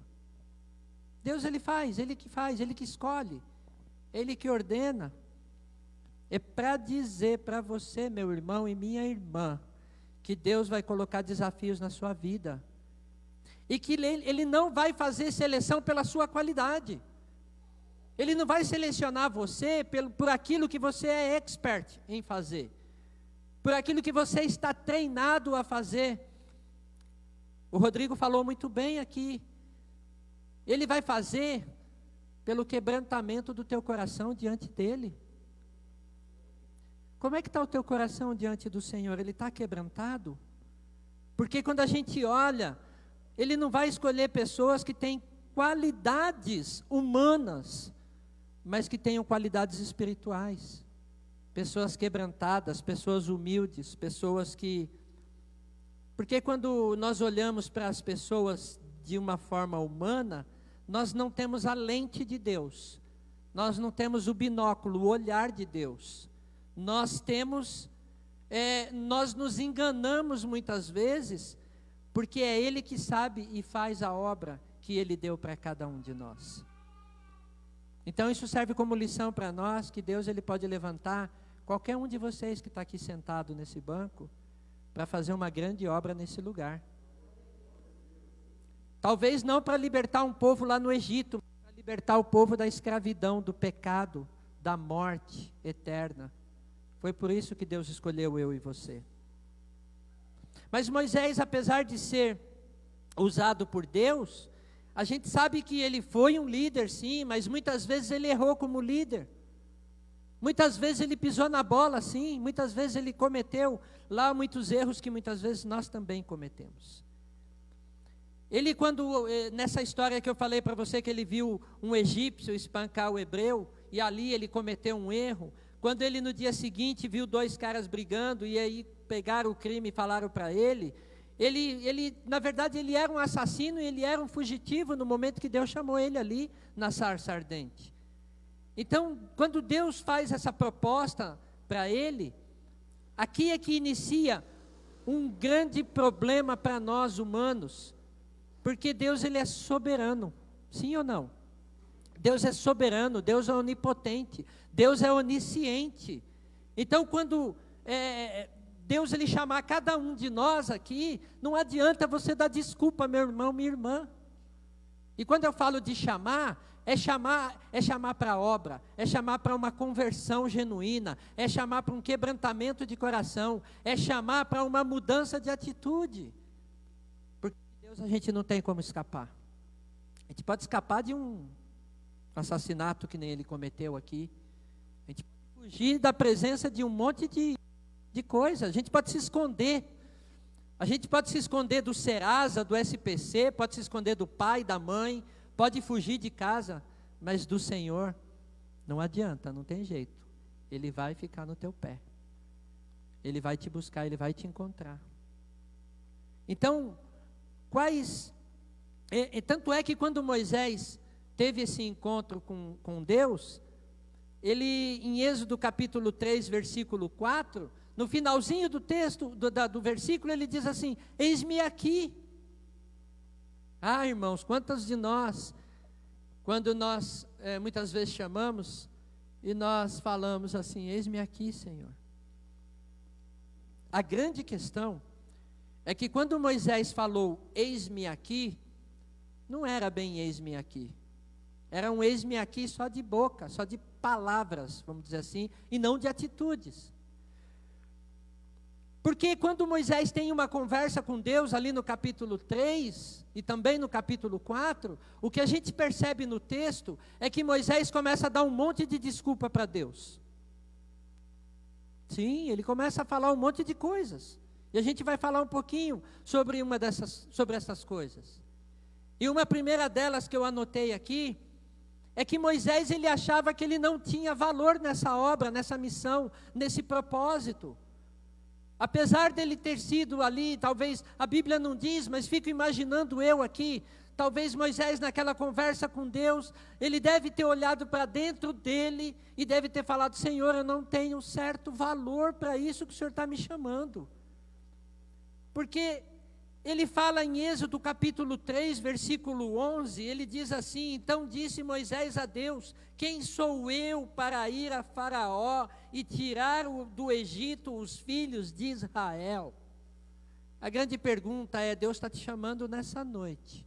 [SPEAKER 6] Deus Ele faz, Ele que escolhe, Ele que ordena. É para dizer para você, meu irmão e minha irmã, que Deus vai colocar desafios na sua vida. E que Ele não vai fazer seleção pela sua qualidade. Ele não vai selecionar você por aquilo que você é expert em fazer, por aquilo que você está treinado a fazer. O Rodrigo falou muito bem aqui. Ele vai fazer pelo quebrantamento do teu coração diante dEle. Como é que está o teu coração diante do Senhor? Ele está quebrantado? Porque quando a gente olha, Ele não vai escolher pessoas que têm qualidades humanas, mas que tenham qualidades espirituais, pessoas quebrantadas, pessoas humildes, pessoas que... Porque quando nós olhamos para as pessoas de uma forma humana, nós não temos a lente de Deus, nós não temos o binóculo, o olhar de Deus, nós nos enganamos muitas vezes, porque é Ele que sabe e faz a obra que Ele deu para cada um de nós. Então isso serve como lição para nós, que Deus Ele pode levantar qualquer um de vocês que está aqui sentado nesse banco, para fazer uma grande obra nesse lugar. Talvez não para libertar um povo lá no Egito, mas para libertar o povo da escravidão, do pecado, da morte eterna. Foi por isso que Deus escolheu eu e você. Mas Moisés, apesar de ser usado por Deus, a gente sabe que ele foi um líder, sim, mas muitas vezes ele errou como líder. Muitas vezes ele pisou na bola, sim, muitas vezes ele cometeu lá muitos erros que muitas vezes nós também cometemos. Ele, nessa história que eu falei para você, que ele viu um egípcio espancar o hebreu, e ali ele cometeu um erro, quando ele no dia seguinte viu dois caras brigando, e aí pegaram o crime e falaram para ele, na verdade ele era um assassino, e ele era um fugitivo no momento que Deus chamou ele ali na sarça ardente. Então, quando Deus faz essa proposta para ele, aqui é que inicia um grande problema para nós humanos, porque Deus Ele é soberano, sim ou não? Deus é soberano, Deus é onipotente, Deus é onisciente, Então, quando Deus ele chamar cada um de nós aqui, não adianta você dar desculpa, meu irmão, minha irmã. E quando eu falo de chamar, é chamar para a obra, é chamar para uma conversão genuína, é chamar para um quebrantamento de coração, é chamar para uma mudança de atitude. Porque Deus a gente não tem como escapar. A gente pode escapar de um assassinato que nem ele cometeu aqui. A gente pode fugir da presença de um monte de coisas. A gente pode se esconder. A gente pode se esconder do Serasa, do SPC, pode se esconder do pai, da mãe, pode fugir de casa, mas do Senhor não adianta, não tem jeito. Ele vai ficar no teu pé. Ele vai te buscar, ele vai te encontrar. Então, tanto é que quando Moisés teve esse encontro com Deus, ele, em Êxodo capítulo 3, versículo 4, no finalzinho do texto, do versículo, ele diz assim: eis-me aqui. Ah, irmãos, quantos de nós, quando nós muitas vezes chamamos, e nós falamos assim: eis-me aqui, Senhor. A grande questão é que quando Moisés falou, eis-me aqui, não era bem eis-me aqui. Era um eis-me aqui só de boca, só de palavras, vamos dizer assim, e não de atitudes. Porque quando Moisés tem uma conversa com Deus ali no capítulo 3 e também no capítulo 4, o que a gente percebe no texto é que Moisés começa a dar um monte de desculpa para Deus. Sim, ele começa a falar um monte de coisas. E a gente vai falar um pouquinho sobre essas coisas. E uma primeira delas que eu anotei aqui é que Moisés ele achava que ele não tinha valor nessa obra, nessa missão, nesse propósito. Apesar dele ter sido ali, talvez a Bíblia não diz, mas fico imaginando eu aqui, talvez Moisés naquela conversa com Deus, ele deve ter olhado para dentro dele e deve ter falado: Senhor, eu não tenho certo valor para isso que o Senhor está me chamando. Porque ele fala em Êxodo capítulo 3, versículo 11, ele diz assim: então disse Moisés a Deus: quem sou eu para ir a Faraó e tirar do Egito os filhos de Israel? A grande pergunta é: Deus está te chamando nessa noite.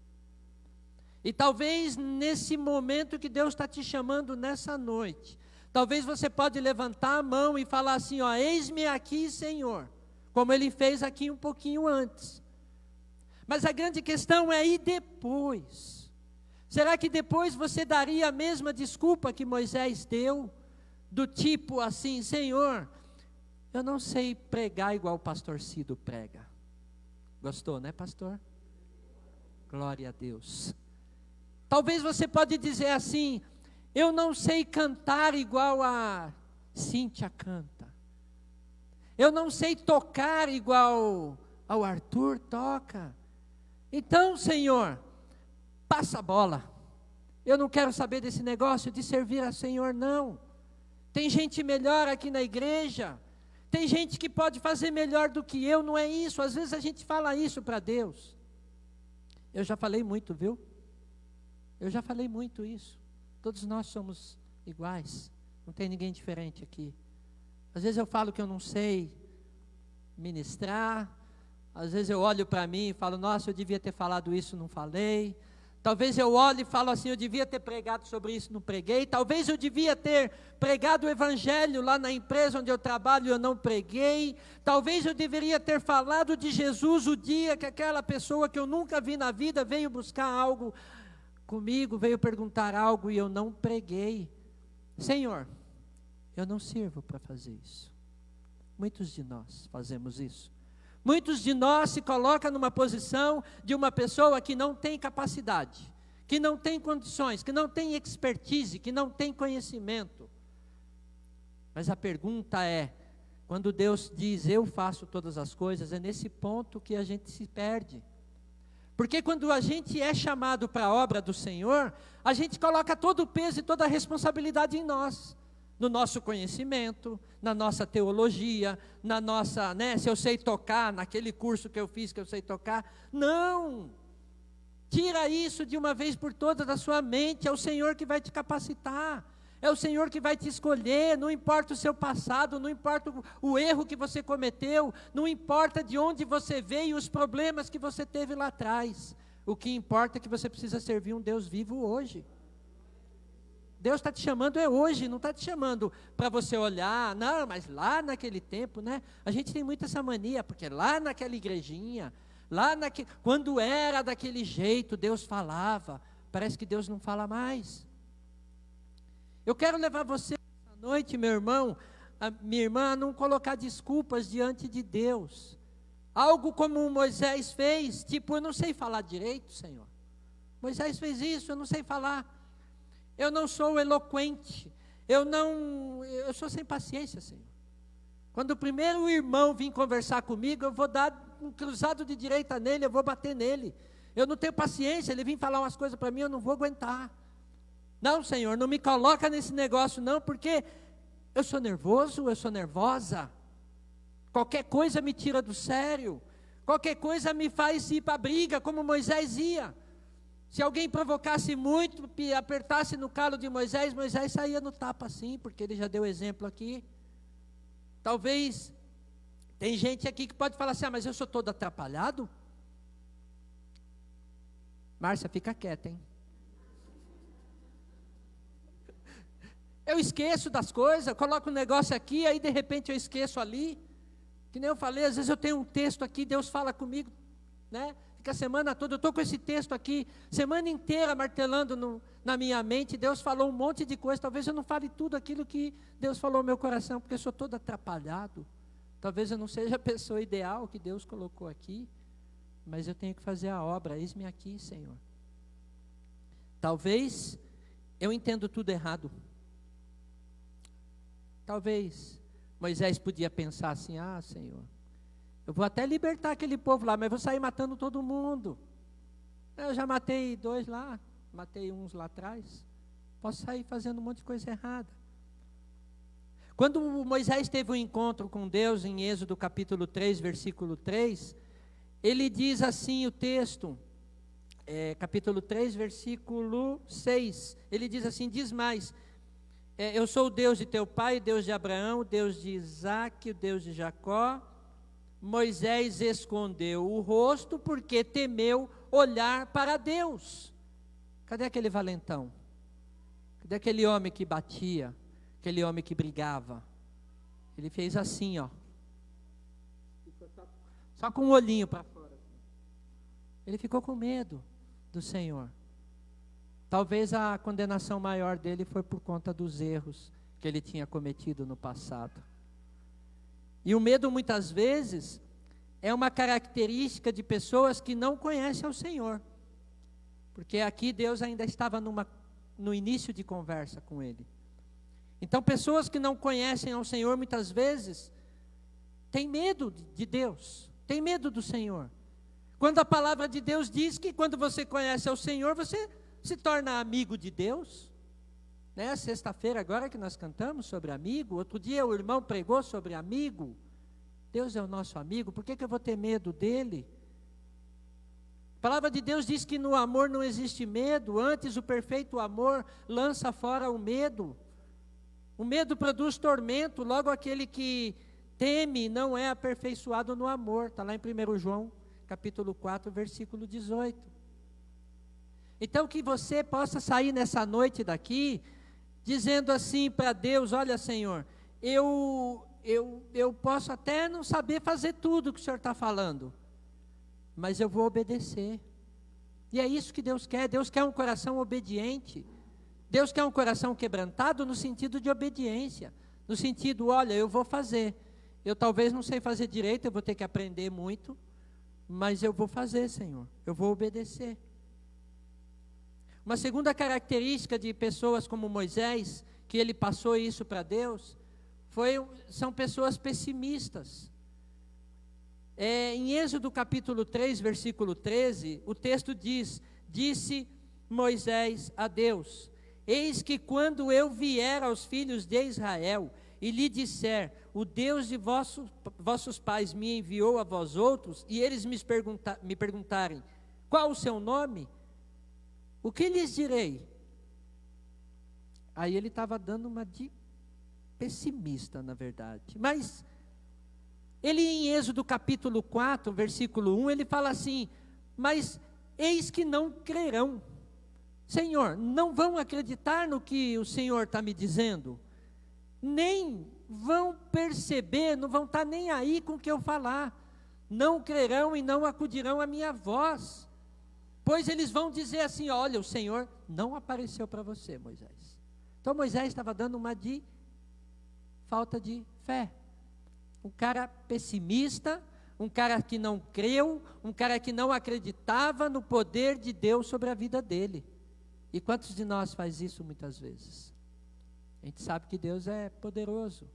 [SPEAKER 6] E talvez nesse momento que Deus está te chamando nessa noite, talvez você pode levantar a mão e falar assim: ó, eis-me aqui, Senhor, como ele fez aqui um pouquinho antes. Mas a grande questão é: e depois? Será que depois você daria a mesma desculpa que Moisés deu? Do tipo assim: Senhor, eu não sei pregar igual o pastor Cido prega. Gostou, né, pastor? Glória a Deus. Talvez você pode dizer assim: eu não sei cantar igual a Cíntia canta. Eu não sei tocar igual ao Arthur toca. Então, Senhor, passa a bola. Eu não quero saber desse negócio de servir a Senhor, não. Tem gente melhor aqui na igreja. Tem gente que pode fazer melhor do que eu, não é isso. Às vezes a gente fala isso para Deus. Eu já falei muito, viu? Eu já falei muito isso. Todos nós somos iguais. Não tem ninguém diferente aqui. Às vezes eu falo que eu não sei ministrar. Às vezes eu olho para mim e falo: nossa, eu devia ter falado isso, não falei. Talvez eu olhe e falo assim: eu devia ter pregado sobre isso, não preguei. Talvez eu devia ter pregado o evangelho lá na empresa onde eu trabalho e eu não preguei. Talvez eu deveria ter falado de Jesus o dia que aquela pessoa que eu nunca vi na vida veio buscar algo comigo, veio perguntar algo e eu não preguei. Senhor, eu não sirvo para fazer isso. Muitos de nós fazemos isso. Muitos de nós se colocam numa posição de uma pessoa que não tem capacidade, que não tem condições, que não tem expertise, que não tem conhecimento. Mas a pergunta é, quando Deus diz eu faço todas as coisas, é nesse ponto que a gente se perde. Porque quando a gente é chamado para a obra do Senhor, a gente coloca todo o peso e toda a responsabilidade em nós. No nosso conhecimento, na nossa teologia, na nossa, se eu sei tocar, naquele curso que eu fiz que eu sei tocar. Não! Tira isso de uma vez por todas da sua mente, é o Senhor que vai te capacitar. É o Senhor que vai te escolher, não importa o seu passado, não importa o erro que você cometeu, não importa de onde você veio, os problemas que você teve lá atrás. O que importa é que você precisa servir um Deus vivo hoje. Deus está te chamando hoje, não está te chamando para você olhar, não, mas lá naquele tempo, né? A gente tem muito essa mania, porque lá naquela igrejinha, quando era daquele jeito, Deus falava. Parece que Deus não fala mais. Eu quero levar você essa noite, meu irmão, minha irmã, a não colocar desculpas diante de Deus. Algo como Moisés fez, tipo, eu não sei falar direito, Senhor. Moisés fez isso, eu não sei falar. Eu não sou eloquente, eu sou sem paciência, Senhor. Quando o primeiro irmão vir conversar comigo, eu vou dar um cruzado de direita nele, eu vou bater nele. Eu não tenho paciência, ele vir falar umas coisas para mim, eu não vou aguentar. Não, Senhor, não me coloca nesse negócio não, porque eu sou nervoso, eu sou nervosa. Qualquer coisa me tira do sério, qualquer coisa me faz ir para a briga, como Moisés ia. Se alguém provocasse muito, apertasse no calo de Moisés, Moisés saía no tapa assim, porque ele já deu exemplo aqui. Talvez, tem gente aqui que pode falar assim, mas eu sou todo atrapalhado. Márcia, fica quieta, hein? Eu esqueço das coisas, coloco um negócio aqui, aí de repente eu esqueço ali. Que nem eu falei, às vezes eu tenho um texto aqui, Deus fala comigo, né? Fica a semana toda, eu estou com esse texto aqui, semana inteira martelando na minha mente, Deus falou um monte de coisa, talvez eu não fale tudo aquilo que Deus falou no meu coração, porque eu sou todo atrapalhado, talvez eu não seja a pessoa ideal que Deus colocou aqui, mas eu tenho que fazer a obra, eis-me aqui, Senhor. Talvez eu entendo tudo errado, talvez Moisés podia pensar assim, Senhor, eu vou até libertar aquele povo lá, mas vou sair matando todo mundo. Eu já matei 2 lá, matei uns lá atrás. Posso sair fazendo um monte de coisa errada. Quando Moisés teve um encontro com Deus, em Êxodo capítulo 3, versículo 3, ele diz assim o texto, capítulo 3, versículo 6, ele diz assim, diz mais, eu sou o Deus de teu pai, o Deus de Abraão, o Deus de Isaque, o Deus de Jacó. Moisés escondeu o rosto porque temeu olhar para Deus. Cadê aquele valentão? Cadê aquele homem que batia? Aquele homem que brigava? Ele fez assim, ó. Só com o olhinho para fora. Ele ficou com medo do Senhor. Talvez a condenação maior dele foi por conta dos erros que ele tinha cometido no passado. E o medo muitas vezes é uma característica de pessoas que não conhecem ao Senhor. Porque aqui Deus ainda estava no início de conversa com ele. Então pessoas que não conhecem ao Senhor muitas vezes têm medo de Deus, têm medo do Senhor. Quando a palavra de Deus diz que quando você conhece ao Senhor, você se torna amigo de Deus. Né? Sexta-feira agora que nós cantamos sobre amigo, outro dia o irmão pregou sobre amigo. Deus é o nosso amigo, por que eu vou ter medo dele? A palavra de Deus diz que no amor não existe medo, antes o perfeito amor lança fora o medo. O medo produz tormento, logo aquele que teme não é aperfeiçoado no amor, está lá em 1 João capítulo 4, versículo 18. Então que você possa sair nessa noite daqui, dizendo assim para Deus, olha Senhor, eu posso até não saber fazer tudo que o Senhor está falando, mas eu vou obedecer. E é isso que Deus quer um coração obediente. Deus quer um coração quebrantado no sentido de obediência, no sentido, olha, eu vou fazer, eu talvez não sei fazer direito, eu vou ter que aprender muito, mas eu vou fazer, Senhor, eu vou obedecer. Uma segunda característica de pessoas como Moisés, que ele passou isso para Deus, são pessoas pessimistas. Em Êxodo capítulo 3, versículo 13, o texto diz, disse Moisés a Deus, eis que quando eu vier aos filhos de Israel e lhe disser, o Deus de vossos pais me enviou a vós outros, e eles me perguntarem, qual o seu nome? O que lhes direi? Aí ele estava dando uma de pessimista, na verdade. Mas ele em Êxodo capítulo 4, versículo 1, ele fala assim: mas eis que não crerão. Senhor, não vão acreditar no que o Senhor está me dizendo, nem vão perceber, não vão estar nem aí com o que eu falar, não crerão e não acudirão à minha voz, pois eles vão dizer assim: olha, o Senhor não apareceu para você, Moisés. Então Moisés estava dando uma de falta de fé, um cara pessimista, um cara que não creu, um cara que não acreditava no poder de Deus sobre a vida dele. E quantos de nós faz isso muitas vezes? A gente sabe que Deus é poderoso,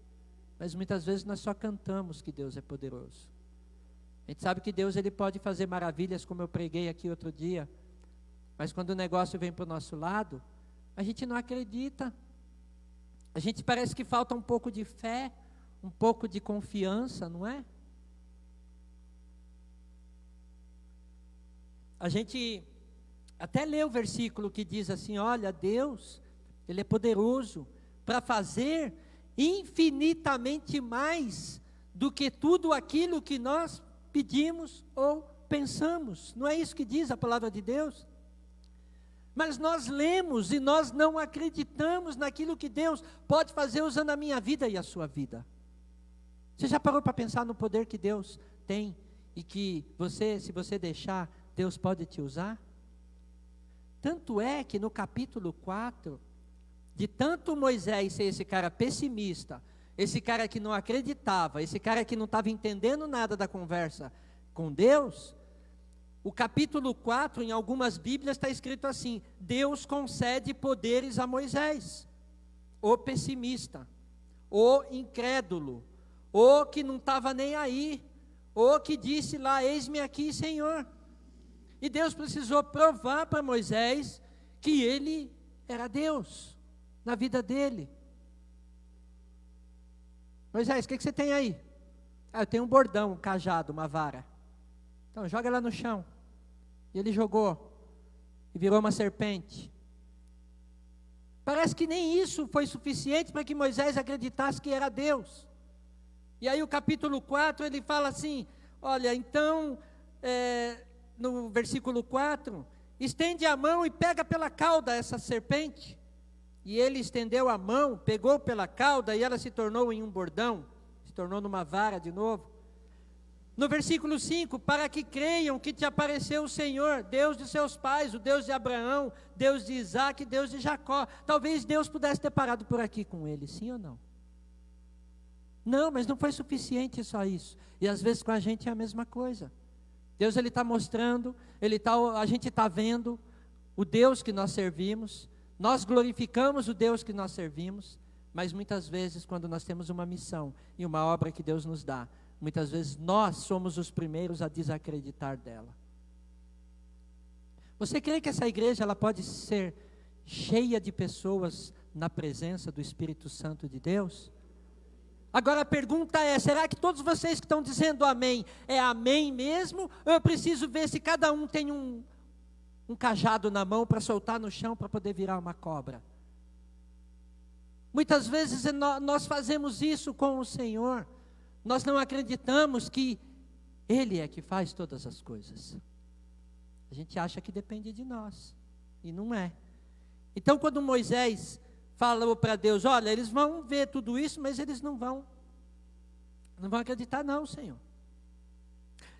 [SPEAKER 6] mas muitas vezes nós só cantamos que Deus é poderoso. A gente sabe que Deus ele pode fazer maravilhas, como eu preguei aqui outro dia, mas quando o negócio vem para o nosso lado, a gente não acredita. A gente parece que falta um pouco de fé, um pouco de confiança, não é? A gente até lê o versículo que diz assim: olha, Deus, Ele é poderoso para fazer infinitamente mais do que tudo aquilo que nós pedimos ou pensamos. Não é isso que diz a palavra de Deus? Mas nós lemos e nós não acreditamos naquilo que Deus pode fazer usando a minha vida e a sua vida. Você já parou para pensar no poder que Deus tem e que você, se você deixar, Deus pode te usar? Tanto é que no capítulo 4, de tanto Moisés ser esse cara pessimista, esse cara que não acreditava, esse cara que não estava entendendo nada da conversa com Deus, o capítulo 4, em algumas Bíblias está escrito assim: Deus concede poderes a Moisés, o pessimista, o incrédulo, o que não estava nem aí, o que disse lá: eis-me aqui, Senhor. E Deus precisou provar para Moisés que ele era Deus na vida dele. Moisés, o que você tem aí? Ah, eu tenho um bordão, um cajado, uma vara. Então joga ela no chão. E ele jogou e virou uma serpente. Parece que nem isso foi suficiente para que Moisés acreditasse que era Deus. E aí o capítulo 4 ele fala assim: olha, então no versículo 4, estende a mão e pega pela cauda essa serpente. E ele estendeu a mão, pegou pela cauda e ela se tornou em um bordão, se tornou numa vara de novo. No versículo 5, para que creiam que te apareceu o Senhor, Deus de seus pais, o Deus de Abraão, Deus de Isaac, Deus de Jacó. Talvez Deus pudesse ter parado por aqui com ele, sim ou não? Não, mas não foi suficiente só isso. E às vezes com a gente é a mesma coisa. Deus ele está mostrando, a gente está vendo o Deus que nós servimos, nós glorificamos o Deus que nós servimos, mas muitas vezes quando nós temos uma missão e uma obra que Deus nos dá, muitas vezes nós somos os primeiros a desacreditar dela. Você crê que essa igreja ela pode ser cheia de pessoas na presença do Espírito Santo de Deus? Agora a pergunta é: será que todos vocês que estão dizendo amém, é amém mesmo? Ou eu preciso ver se cada um tem um cajado na mão para soltar no chão para poder virar uma cobra? Muitas vezes nós fazemos isso com o Senhor. Nós não acreditamos que Ele é que faz todas as coisas. A gente acha que depende de nós, e não é. Então quando Moisés falou para Deus: olha, eles vão ver tudo isso, mas eles não vão acreditar não, Senhor.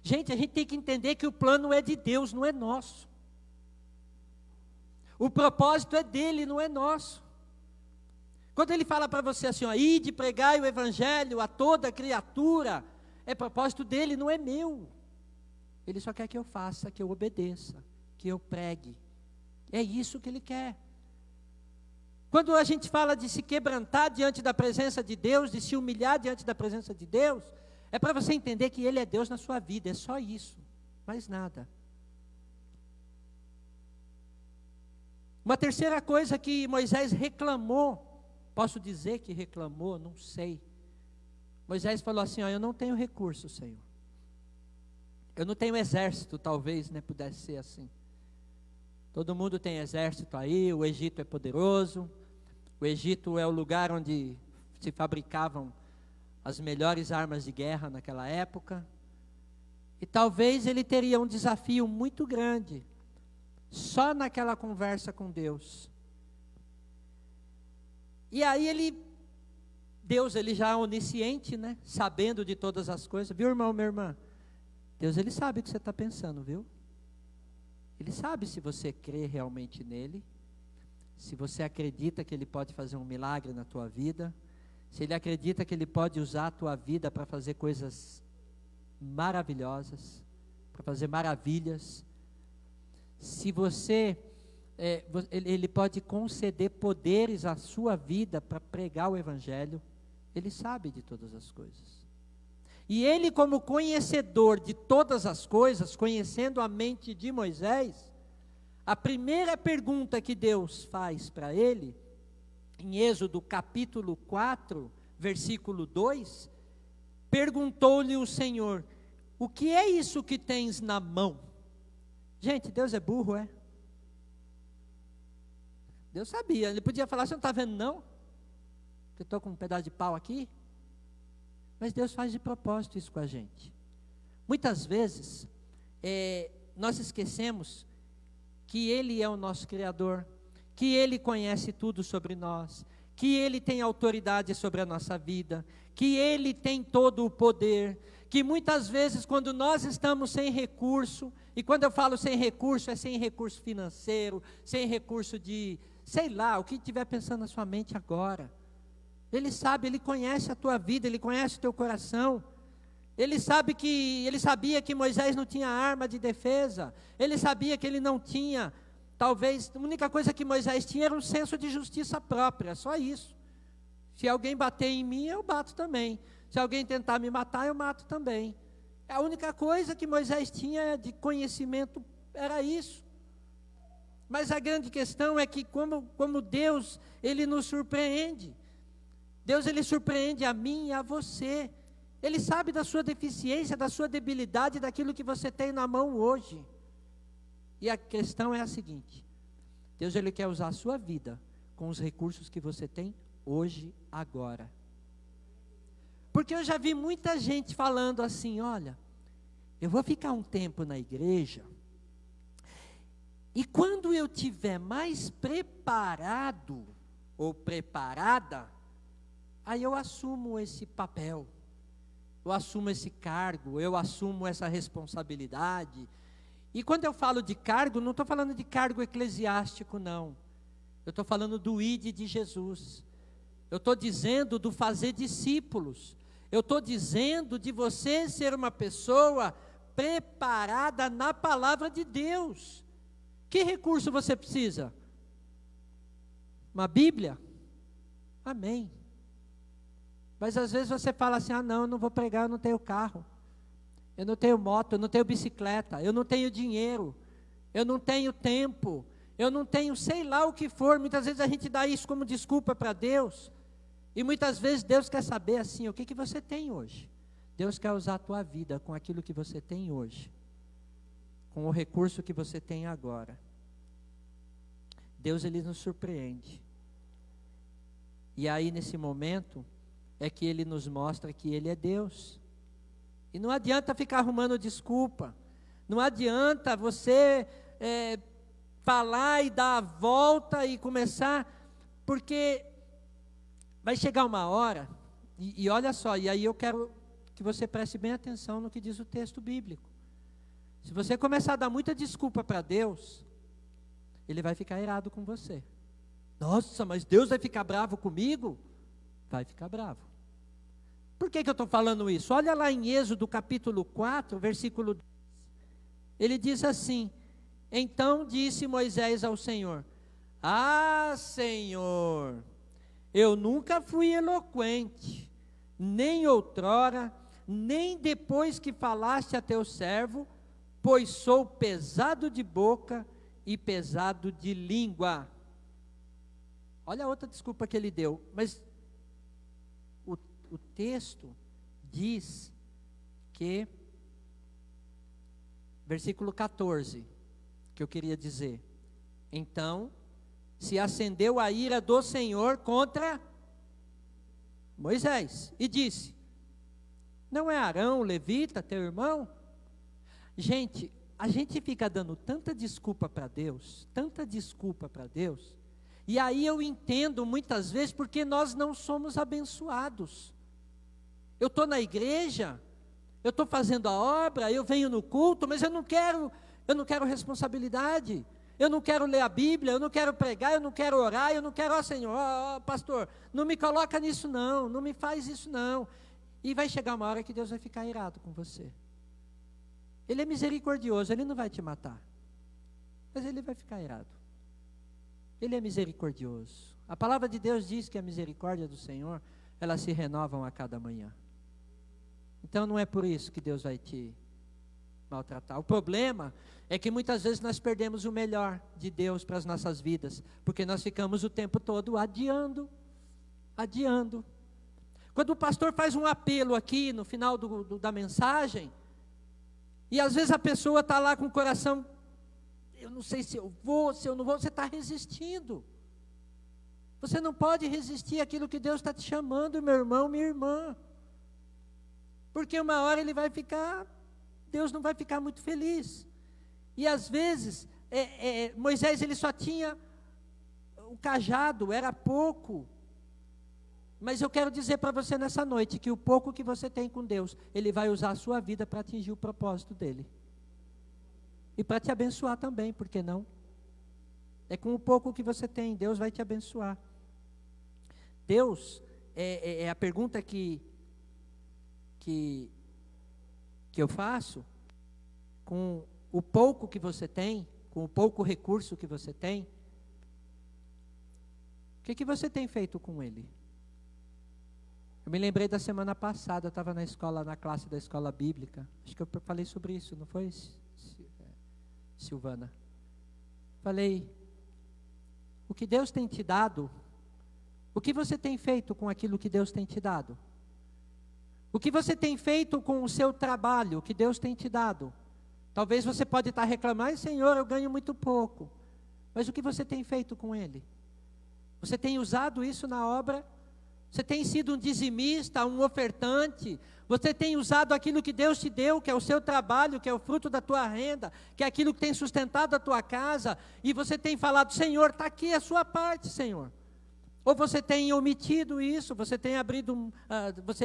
[SPEAKER 6] Gente, a gente tem que entender que o plano é de Deus, não é nosso. O propósito é dele, não é nosso. Quando ele fala para você assim, ó, ide, pregai o evangelho a toda criatura, é propósito dele, não é meu. Ele só quer que eu faça, que eu obedeça, que eu pregue. É isso que ele quer. Quando a gente fala de se quebrantar diante da presença de Deus, de se humilhar diante da presença de Deus, é para você entender que Ele é Deus na sua vida, é só isso, mais nada. Uma terceira coisa que Moisés reclamou, posso dizer que reclamou, não sei. Moisés falou assim, ó, eu não tenho recurso, Senhor. Eu não tenho exército, talvez, né, pudesse ser assim. Todo mundo tem exército aí, o Egito é poderoso, O Egito é o lugar onde se fabricavam as melhores armas de guerra naquela época. E talvez ele teria um desafio muito grande, só naquela conversa com Deus. E aí Deus ele já é onisciente, né? Sabendo de todas as coisas. Viu, irmão, minha irmã? Deus ele sabe o que você está pensando, viu? Ele sabe se você crê realmente nele, se você acredita que ele pode fazer um milagre na tua vida, se ele acredita que ele pode usar a tua vida para fazer coisas maravilhosas, para fazer maravilhas. Se você, ele pode conceder poderes à sua vida para pregar o Evangelho. Ele sabe de todas as coisas. E ele, como conhecedor de todas as coisas, conhecendo a mente de Moisés, a primeira pergunta que Deus faz para ele, em Êxodo capítulo 4, versículo 2, perguntou-lhe o Senhor: o que é isso que tens na mão? Gente, Deus é burro, é? Deus sabia, ele podia falar: você não está vendo não? Que eu estou com um pedaço de pau aqui? Mas Deus faz de propósito isso com a gente. Muitas vezes, nós esquecemos que Ele é o nosso Criador, que Ele conhece tudo sobre nós, que Ele tem autoridade sobre a nossa vida, que Ele tem todo o poder, que muitas vezes quando nós estamos sem recurso, e quando eu falo sem recurso, é sem recurso financeiro, sem recurso de, sei lá, o que estiver pensando na sua mente agora. Ele sabe, Ele conhece a tua vida, Ele conhece o teu coração. Ele sabia que Moisés não tinha arma de defesa. Ele sabia que ele não tinha, talvez, a única coisa que Moisés tinha era um senso de justiça própria, só isso. Se alguém bater em mim, eu bato também. Se alguém tentar me matar, eu mato também. A única coisa que Moisés tinha de conhecimento era isso. Mas a grande questão é que como Deus, Ele nos surpreende. Deus, Ele surpreende a mim e a você. Ele sabe da sua deficiência, da sua debilidade, daquilo que você tem na mão hoje. E a questão é a seguinte: Deus, Ele quer usar a sua vida com os recursos que você tem hoje, agora. Porque eu já vi muita gente falando assim: olha, eu vou ficar um tempo na igreja, e quando eu tiver mais preparado ou preparada, aí eu assumo esse papel, eu assumo esse cargo, eu assumo essa responsabilidade. E quando eu falo de cargo, não estou falando de cargo eclesiástico, não. Eu estou falando do ide de Jesus. Eu estou dizendo do fazer discípulos. Eu estou dizendo de você ser uma pessoa preparada na palavra de Deus. Que recurso você precisa? Uma Bíblia? Amém. Mas às vezes você fala assim: ah não, eu não vou pregar, eu não tenho carro, eu não tenho moto, eu não tenho bicicleta, eu não tenho dinheiro, eu não tenho tempo, eu não tenho sei lá o que for. Muitas vezes a gente dá isso como desculpa para Deus, e muitas vezes Deus quer saber assim: o que você tem hoje? Deus quer usar a tua vida com aquilo que você tem hoje, com o recurso que você tem agora. Deus, Ele nos surpreende, e aí nesse momento é que Ele nos mostra que Ele é Deus. E não adianta ficar arrumando desculpa, não adianta você falar e dar a volta e começar, porque vai chegar uma hora, e olha só, e aí eu quero que você preste bem atenção no que diz o texto bíblico. Se você começar a dar muita desculpa para Deus, Ele vai ficar irado com você. Nossa, mas Deus vai ficar bravo comigo? Vai ficar bravo. Por que eu estou falando isso? Olha lá em Êxodo capítulo 4, versículo 10. Ele diz assim: então disse Moisés ao Senhor: ah, Senhor, eu nunca fui eloquente, nem outrora, nem depois que falaste a teu servo, pois sou pesado de boca e pesado de língua. Olha a outra desculpa que ele deu, mas o texto diz que, versículo 14, que eu queria dizer: então se acendeu a ira do Senhor contra Moisés e disse: não é Arão, levita, teu irmão? Gente, a gente fica dando tanta desculpa para Deus, e aí eu entendo muitas vezes porque nós não somos abençoados. Eu estou na igreja, eu estou fazendo a obra, eu venho no culto, mas eu não quero responsabilidade, eu não quero ler a Bíblia, eu não quero pregar, eu não quero orar, eu não quero, Senhor, pastor, não me coloca nisso não, não me faz isso não. E vai chegar uma hora que Deus vai ficar irado com você. Ele é misericordioso, Ele não vai te matar, mas Ele vai ficar irado. Ele é misericordioso. A palavra de Deus diz que a misericórdia do Senhor, elas se renovam a cada manhã. Então não é por isso que Deus vai te maltratar. O problema é que muitas vezes nós perdemos o melhor de Deus para as nossas vidas, porque nós ficamos o tempo todo adiando. Quando o pastor faz um apelo aqui no final da mensagem, e às vezes a pessoa está lá com o coração, eu não sei se eu vou, se eu não vou, você está resistindo. Você não pode resistir àquilo que Deus está te chamando, meu irmão, minha irmã. Porque uma hora Deus não vai ficar muito feliz. E às vezes, Moisés ele só tinha o cajado, era pouco. Mas eu quero dizer para você nessa noite, que o pouco que você tem com Deus, Ele vai usar a sua vida para atingir o propósito dEle. E para te abençoar também, por que não? É com o pouco que você tem, Deus vai te abençoar. Deus, a pergunta que eu faço, com o pouco que você tem, com o pouco recurso que você tem, o que você tem feito com ele? Eu me lembrei da semana passada, eu estava na classe da escola bíblica, acho que eu falei sobre isso, não foi, Silvana? Falei, o que Deus tem te dado, o que você tem feito com aquilo que Deus tem te dado? O que você tem feito com o seu trabalho que Deus tem te dado? Talvez você pode estar reclamando, Senhor, eu ganho muito pouco. Mas o que você tem feito com ele? Você tem usado isso na obra? Você tem sido um dizimista, um ofertante? Você tem usado aquilo que Deus te deu, que é o seu trabalho, que é o fruto da tua renda, que é aquilo que tem sustentado a tua casa, e você tem falado, Senhor, está aqui a sua parte, Senhor. Ou você tem omitido isso, você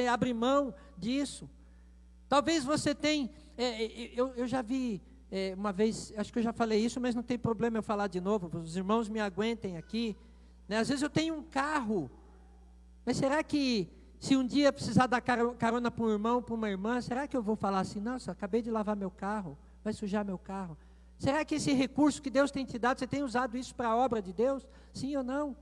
[SPEAKER 6] abre mão disso. Talvez você tenha, eu já vi uma vez, acho que eu já falei isso, mas não tem problema eu falar de novo, os irmãos me aguentem aqui, né? Às vezes eu tenho um carro, mas será que se um dia precisar dar carona para um irmão, para uma irmã, será que eu vou falar assim, nossa, acabei de lavar meu carro, vai sujar meu carro? Será que esse recurso que Deus tem te dado, você tem usado isso para a obra de Deus? Sim ou não?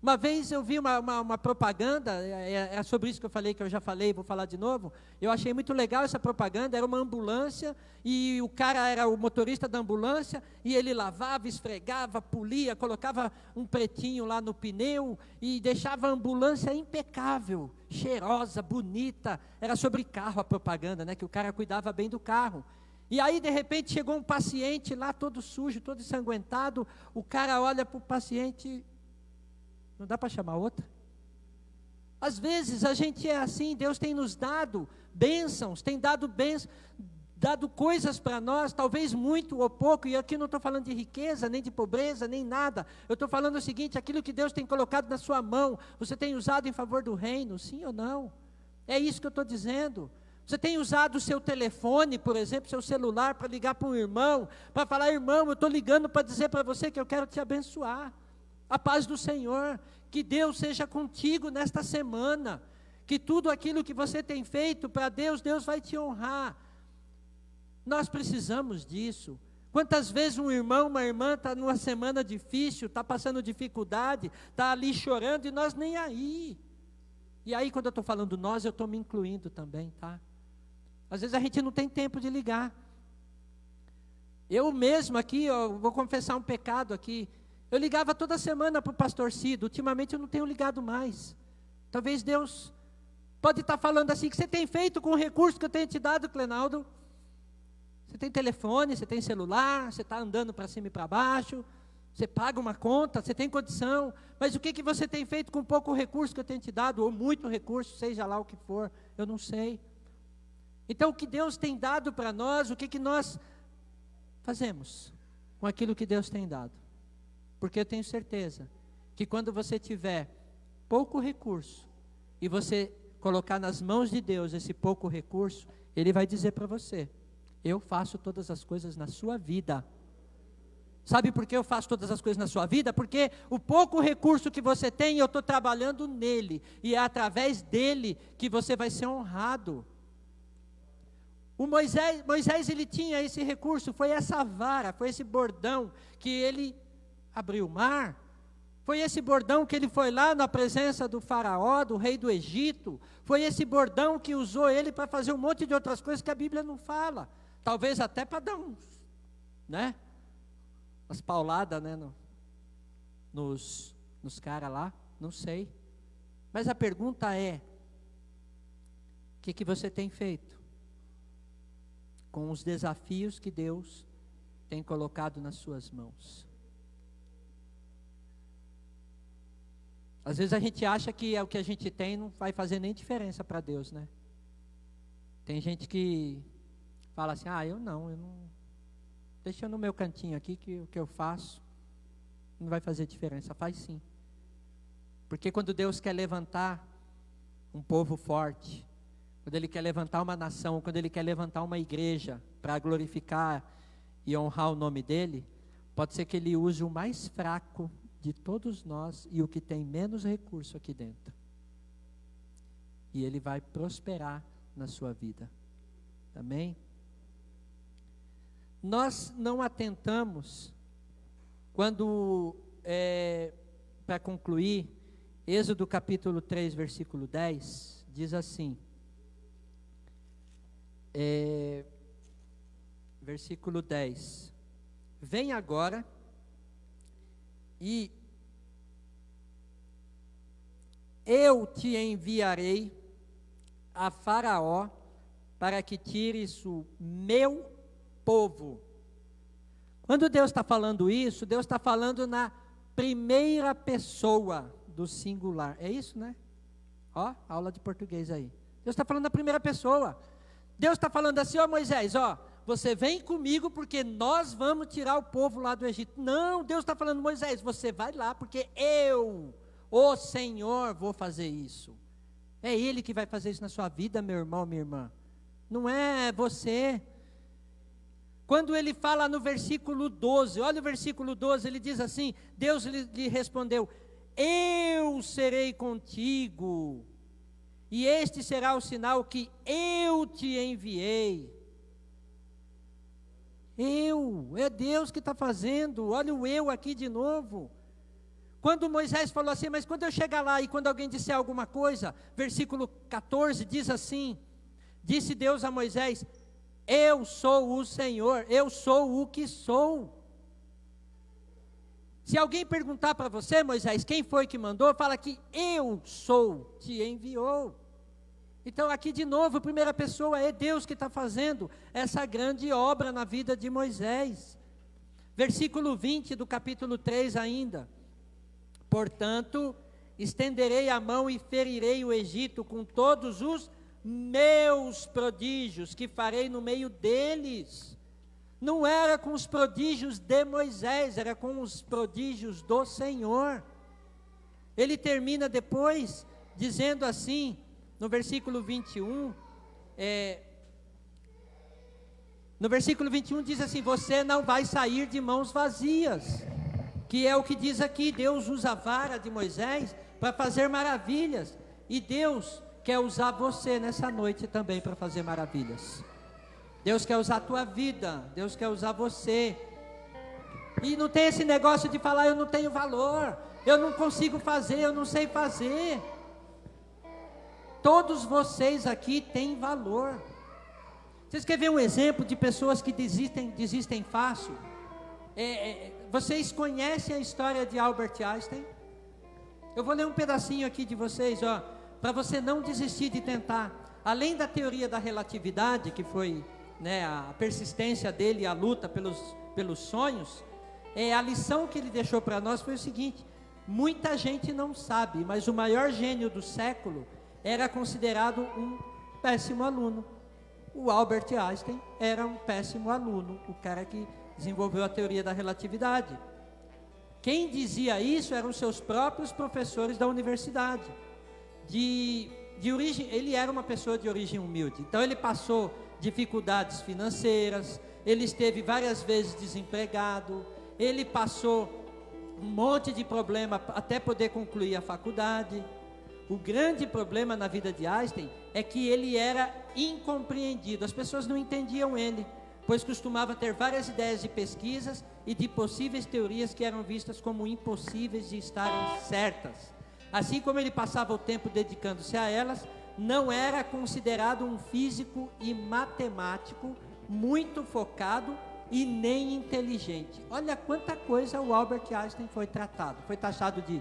[SPEAKER 6] Uma vez eu vi uma propaganda, é sobre isso que eu falei, que eu já falei, vou falar de novo. Eu achei muito legal essa propaganda, era uma ambulância, e o cara era o motorista da ambulância, e ele lavava, esfregava, polia, colocava um pretinho lá no pneu, e deixava a ambulância impecável, cheirosa, bonita. Era sobre carro a propaganda, né, que o cara cuidava bem do carro. E aí, de repente, chegou um paciente lá, todo sujo, todo ensanguentado, o cara olha para o paciente... Não dá para chamar outra? Às vezes a gente é assim, Deus tem nos dado bênçãos, tem dado coisas para nós, talvez muito ou pouco, e aqui não estou falando de riqueza, nem de pobreza, nem nada. Eu estou falando o seguinte, aquilo que Deus tem colocado na sua mão, você tem usado em favor do reino, sim ou não? É isso que eu estou dizendo. Você tem usado o seu telefone, por exemplo, seu celular, para ligar para um irmão, para falar, irmão, eu estou ligando para dizer para você que eu quero te abençoar. A paz do Senhor, que Deus seja contigo nesta semana, que tudo aquilo que você tem feito para Deus, Deus vai te honrar. Nós precisamos disso. Quantas vezes um irmão, uma irmã está numa semana difícil, está passando dificuldade, está ali chorando e nós nem aí. E aí quando eu estou falando nós, eu estou me incluindo também, tá? Às vezes a gente não tem tempo de ligar. Eu mesmo aqui, vou confessar um pecado aqui, eu ligava toda semana para o pastor Cido, ultimamente eu não tenho ligado mais. Talvez Deus pode estar falando assim, que você tem feito com o recurso que eu tenho te dado, Clenaldo? Você tem telefone, você tem celular, você está andando para cima e para baixo, Você paga uma conta, você tem condição, mas o que você tem feito com pouco recurso que eu tenho te dado, ou muito recurso, seja lá o que for, eu não sei. Então, o que Deus tem dado para nós, o que nós fazemos com aquilo que Deus tem dado? Porque eu tenho certeza que quando você tiver pouco recurso, e você colocar nas mãos de Deus esse pouco recurso, Ele vai dizer para você: eu faço todas as coisas na sua vida. Sabe por que eu faço todas as coisas na sua vida? Porque o pouco recurso que você tem, eu estou trabalhando nele, e é através dele que você vai ser honrado. O Moisés ele tinha esse recurso, foi essa vara, foi esse bordão que ele abriu o mar, foi esse bordão que ele foi lá na presença do faraó, do rei do Egito, foi esse bordão que usou ele para fazer um monte de outras coisas que a Bíblia não fala, talvez até para dar umas pauladas, nos caras lá, não sei. Mas a pergunta é: o que você tem feito com os desafios que Deus tem colocado nas suas mãos? Às vezes a gente acha que o que a gente tem não vai fazer nem diferença para Deus, né? Tem gente que fala assim: eu não, deixa no meu cantinho aqui que o que eu faço não vai fazer diferença. Faz sim. Porque quando Deus quer levantar um povo forte, quando Ele quer levantar uma nação, quando Ele quer levantar uma igreja para glorificar e honrar o nome dEle, pode ser que Ele use o mais fraco de todos nós e o que tem menos recurso aqui dentro. E Ele vai prosperar na sua vida. Amém? Nós não atentamos, quando, para concluir, Êxodo capítulo 3, versículo 10, diz assim, versículo 10, vem agora e eu te enviarei a Faraó para que tires o meu povo. Quando Deus está falando isso, Deus está falando na primeira pessoa do singular. É isso, né? Aula de português aí. Deus está falando na primeira pessoa. Deus está falando assim: Moisés, você vem comigo porque nós vamos tirar o povo lá do Egito. Não, Deus está falando: Moisés, você vai lá porque eu, o Senhor, vou fazer isso. É Ele que vai fazer isso na sua vida, meu irmão, minha irmã. Não é você. Quando ele fala no versículo 12, olha o versículo 12, ele diz assim: Deus lhe respondeu: eu serei contigo, e este será o sinal que eu te enviei. É Deus que está fazendo, olha o eu aqui de novo. Quando Moisés falou assim: mas quando eu chegar lá e quando alguém disser alguma coisa, versículo 14 diz assim: disse Deus a Moisés: eu sou o Senhor, eu sou o que sou. Se alguém perguntar para você, Moisés, quem foi que mandou, fala que eu sou, te enviou. Então aqui de novo, primeira pessoa, é Deus que está fazendo essa grande obra na vida de Moisés. Versículo 20 do capítulo 3 ainda: portanto, estenderei a mão e ferirei o Egito com todos os meus prodígios que farei no meio deles. Não era com os prodígios de Moisés, era com os prodígios do Senhor. Ele termina depois dizendo assim, no versículo 21, no versículo 21 diz assim: você não vai sair de mãos vazias, que é o que diz aqui. Deus usa a vara de Moisés para fazer maravilhas, e Deus quer usar você nessa noite também para fazer maravilhas. Deus quer usar a tua vida, Deus quer usar você. E não tem esse negócio de falar: eu não tenho valor, eu não consigo fazer, eu não sei fazer. Todos vocês aqui têm valor. Vocês querem ver um exemplo de pessoas que desistem fácil? Vocês conhecem a história de Albert Einstein? Eu vou ler um pedacinho aqui de vocês, para você não desistir de tentar. Além da teoria da relatividade, que foi a persistência dele, a luta pelos sonhos, a lição que ele deixou para nós foi o seguinte: muita gente não sabe, mas o maior gênio do século era considerado um péssimo aluno. O Albert Einstein era um péssimo aluno, o cara que desenvolveu a teoria da relatividade. Quem dizia isso eram seus próprios professores da universidade. Ele era uma pessoa de origem humilde, então ele passou dificuldades financeiras, ele esteve várias vezes desempregado, ele passou um monte de problema até poder concluir a faculdade. O grande problema na vida de Einstein é que ele era incompreendido, as pessoas não entendiam ele, pois costumava ter várias ideias de pesquisas e de possíveis teorias que eram vistas como impossíveis de estarem certas. Assim como ele passava o tempo dedicando-se a elas, não era considerado um físico e matemático muito focado e nem inteligente. Olha quanta coisa o Albert Einstein foi tratado. Foi taxado de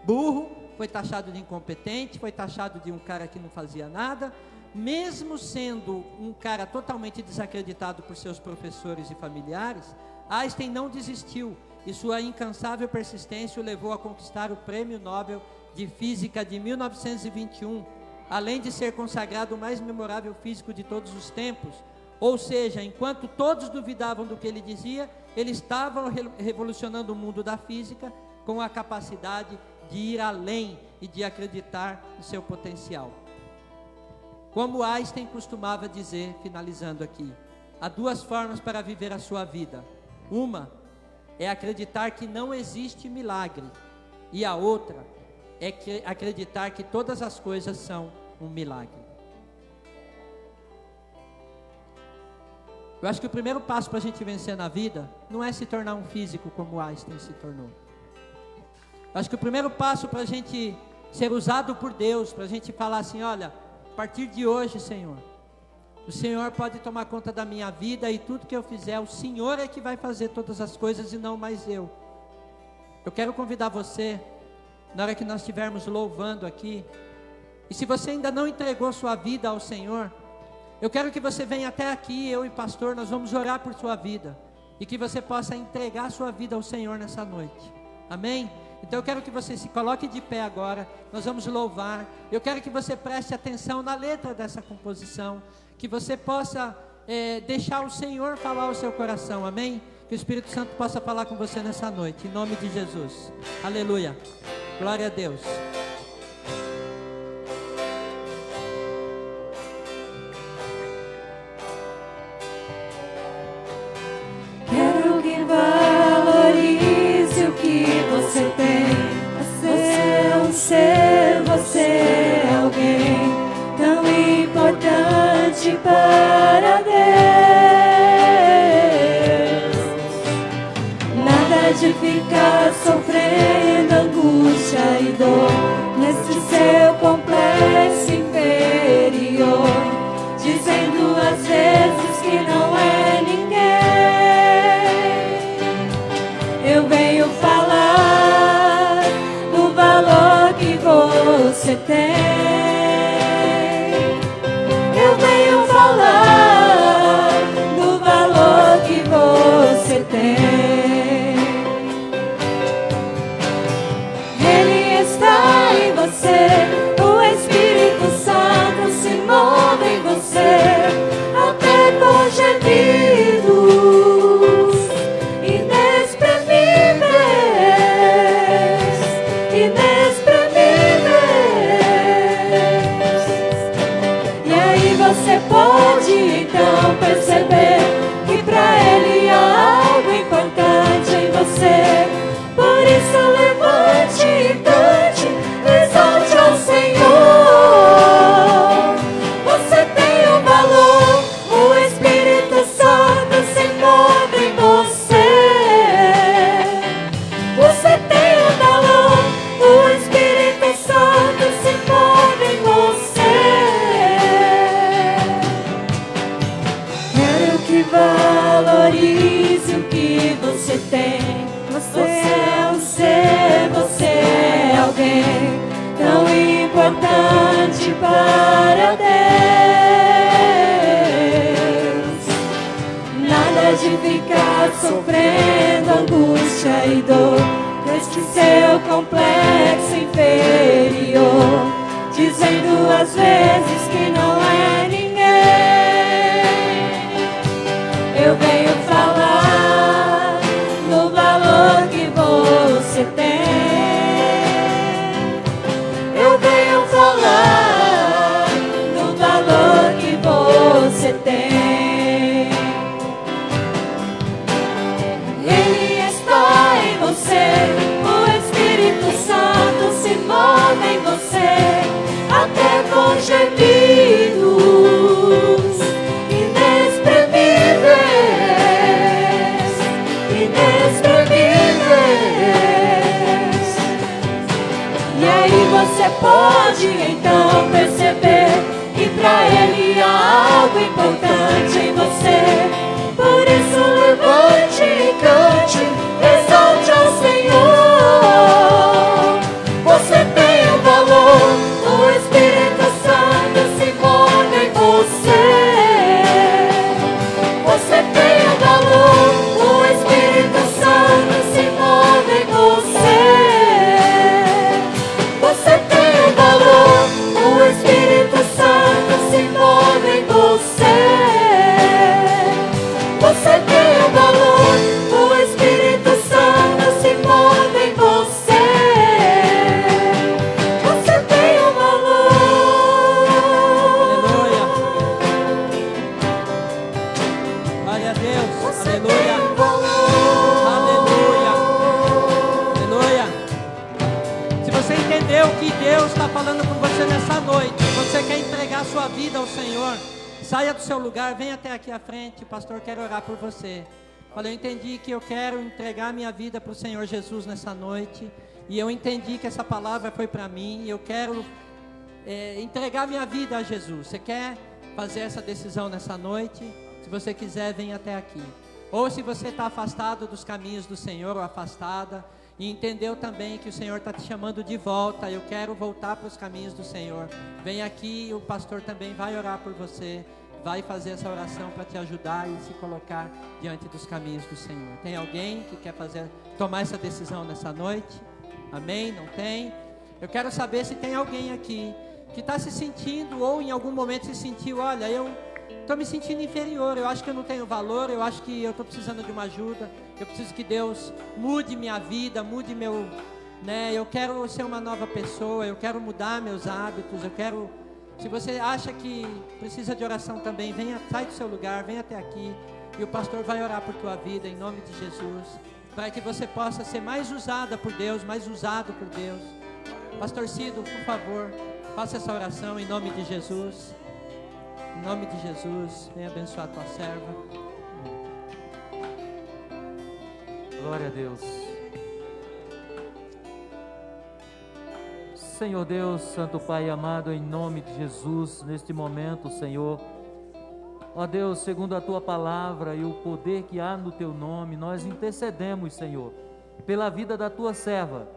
[SPEAKER 6] burro, foi taxado de incompetente, foi taxado de um cara que não fazia nada. Mesmo sendo um cara totalmente desacreditado por seus professores e familiares, Einstein não desistiu e sua incansável persistência o levou a conquistar o Prêmio Nobel de Física de 1921, além de ser consagrado o mais memorável físico de todos os tempos. Ou seja, enquanto todos duvidavam do que ele dizia, ele estava revolucionando o mundo da física com a capacidade de ir além e de acreditar no seu potencial. Como Einstein costumava dizer, finalizando aqui, há duas formas para viver a sua vida. Uma é acreditar que não existe milagre, e a outra é acreditar que todas as coisas são um milagre. Eu acho que o primeiro passo para a gente vencer na vida não é se tornar um físico como Einstein se tornou. Eu acho que o primeiro passo para a gente ser usado por Deus, para a gente falar assim: olha, a partir de hoje, Senhor, o Senhor pode tomar conta da minha vida e tudo que eu fizer, o Senhor é que vai fazer todas as coisas e não mais eu. Eu quero convidar você, na hora que nós estivermos louvando aqui, e se você ainda não entregou sua vida ao Senhor, eu quero que você venha até aqui, eu e pastor, nós vamos orar por sua vida, e que você possa entregar sua vida ao Senhor nessa noite, amém? Então eu quero que você se coloque de pé agora, nós vamos louvar. Eu quero que você preste atenção na letra dessa composição, que você possa deixar o Senhor falar ao seu coração, amém? Que o Espírito Santo possa falar com você nessa noite, em nome de Jesus, aleluia, glória a Deus.
[SPEAKER 1] Quero que valorize o que você tem. Você é um ser, você é alguém tão importante para Deus. Nada de ficar sofrendo angústia e dor nesse seu complexo inferior, dizendo às vezes que não é ninguém. Eu venho falar do valor que você tem. Eu venho falar do valor que você tem. Ele está em você, o Espírito Santo se move em você, até com gemidos inexprimíveis, inexprimíveis. E aí você pode então perceber que pra Ele há algo importante em você. Por isso levante e cante, exalte ao Senhor. Você tem um valor, o Espírito Santo se move em você. Você tem um valor, o Espírito Santo se move em você. Quero que valorize o que você tem. Você é um ser, você é alguém tão importante para Deus. Nada de ficar sofrendo angústia angústia e dor, neste seu complexo inferior, dizendo às vezes que não é ninguém. Eu venho falar no valor que você tem. Eu venho falar no valor que você tem. Ele está em você, o Espírito Santo se move em você, até com gemidos inexprimíveis, inexprimíveis. E aí você pode então perceber que pra Ele há algo importante em você. Por isso levante e cante, exalte ao Senhor. Você tem um valor, o Espírito Santo se move em você. Você tem um valor, o Espírito Santo se move em você. Você tem um valor, o Espírito Santo se move em você. Você tem um valor, o Espírito Santo se move em você. Você tem um valor.
[SPEAKER 6] Aleluia. Glória a Deus.
[SPEAKER 1] Você
[SPEAKER 6] Aleluia.
[SPEAKER 1] tem um valor.
[SPEAKER 6] Aleluia. Aleluia. Se você entendeu que Deus está falando com você nessa noite, você quer entregar a sua vida ao Senhor, saia do seu lugar, venha até aqui à frente, o pastor quer orar por você. Olha, eu entendi que eu quero entregar minha vida para o Senhor Jesus nessa noite, e eu entendi que essa palavra foi para mim, e eu quero entregar minha vida a Jesus. Você quer fazer essa decisão nessa noite? Se você quiser, venha até aqui. Ou se você está afastado dos caminhos do Senhor, ou afastada, e entendeu também que o Senhor está te chamando de volta, eu quero voltar para os caminhos do Senhor, vem aqui, o pastor também vai orar por você, vai fazer essa oração para te ajudar e se colocar diante dos caminhos do Senhor. Tem alguém que quer tomar essa decisão nessa noite? Amém? Não tem? Eu quero saber se tem alguém aqui que está se sentindo, ou em algum momento se sentiu, olha, eu estou me sentindo inferior, eu acho que eu não tenho valor, eu acho que eu estou precisando de uma ajuda, eu preciso que Deus mude minha vida, mude meu, eu quero ser uma nova pessoa, eu quero mudar meus hábitos, eu quero, se você acha que precisa de oração também, venha, sai do seu lugar, venha até aqui, e o pastor vai orar por tua vida, em nome de Jesus, para que você possa ser mais usada por Deus, mais usado por Deus. Pastor Cido, por favor, faça essa oração em nome de Jesus. Em nome de Jesus, venha abençoar a tua serva.
[SPEAKER 7] Glória a Deus. Senhor Deus, Santo Pai amado, em nome de Jesus, neste momento, Senhor, ó Deus, segundo a tua palavra e o poder que há no teu nome, nós intercedemos, Senhor, pela vida da tua serva.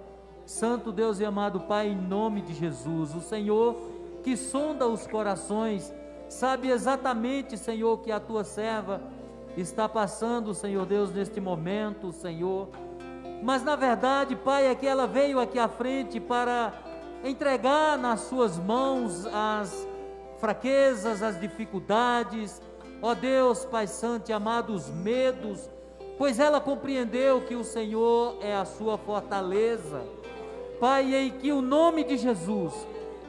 [SPEAKER 7] Santo Deus e amado Pai, em nome de Jesus, o Senhor que sonda os corações, sabe exatamente, Senhor, que a tua serva está passando, Senhor Deus, neste momento, Senhor. Mas na verdade, Pai, é que ela veio aqui à frente para entregar nas suas mãos as fraquezas, as dificuldades, ó Deus, Pai Santo e amado, os medos, pois ela compreendeu que o Senhor é a sua fortaleza. Pai, em que o nome de Jesus,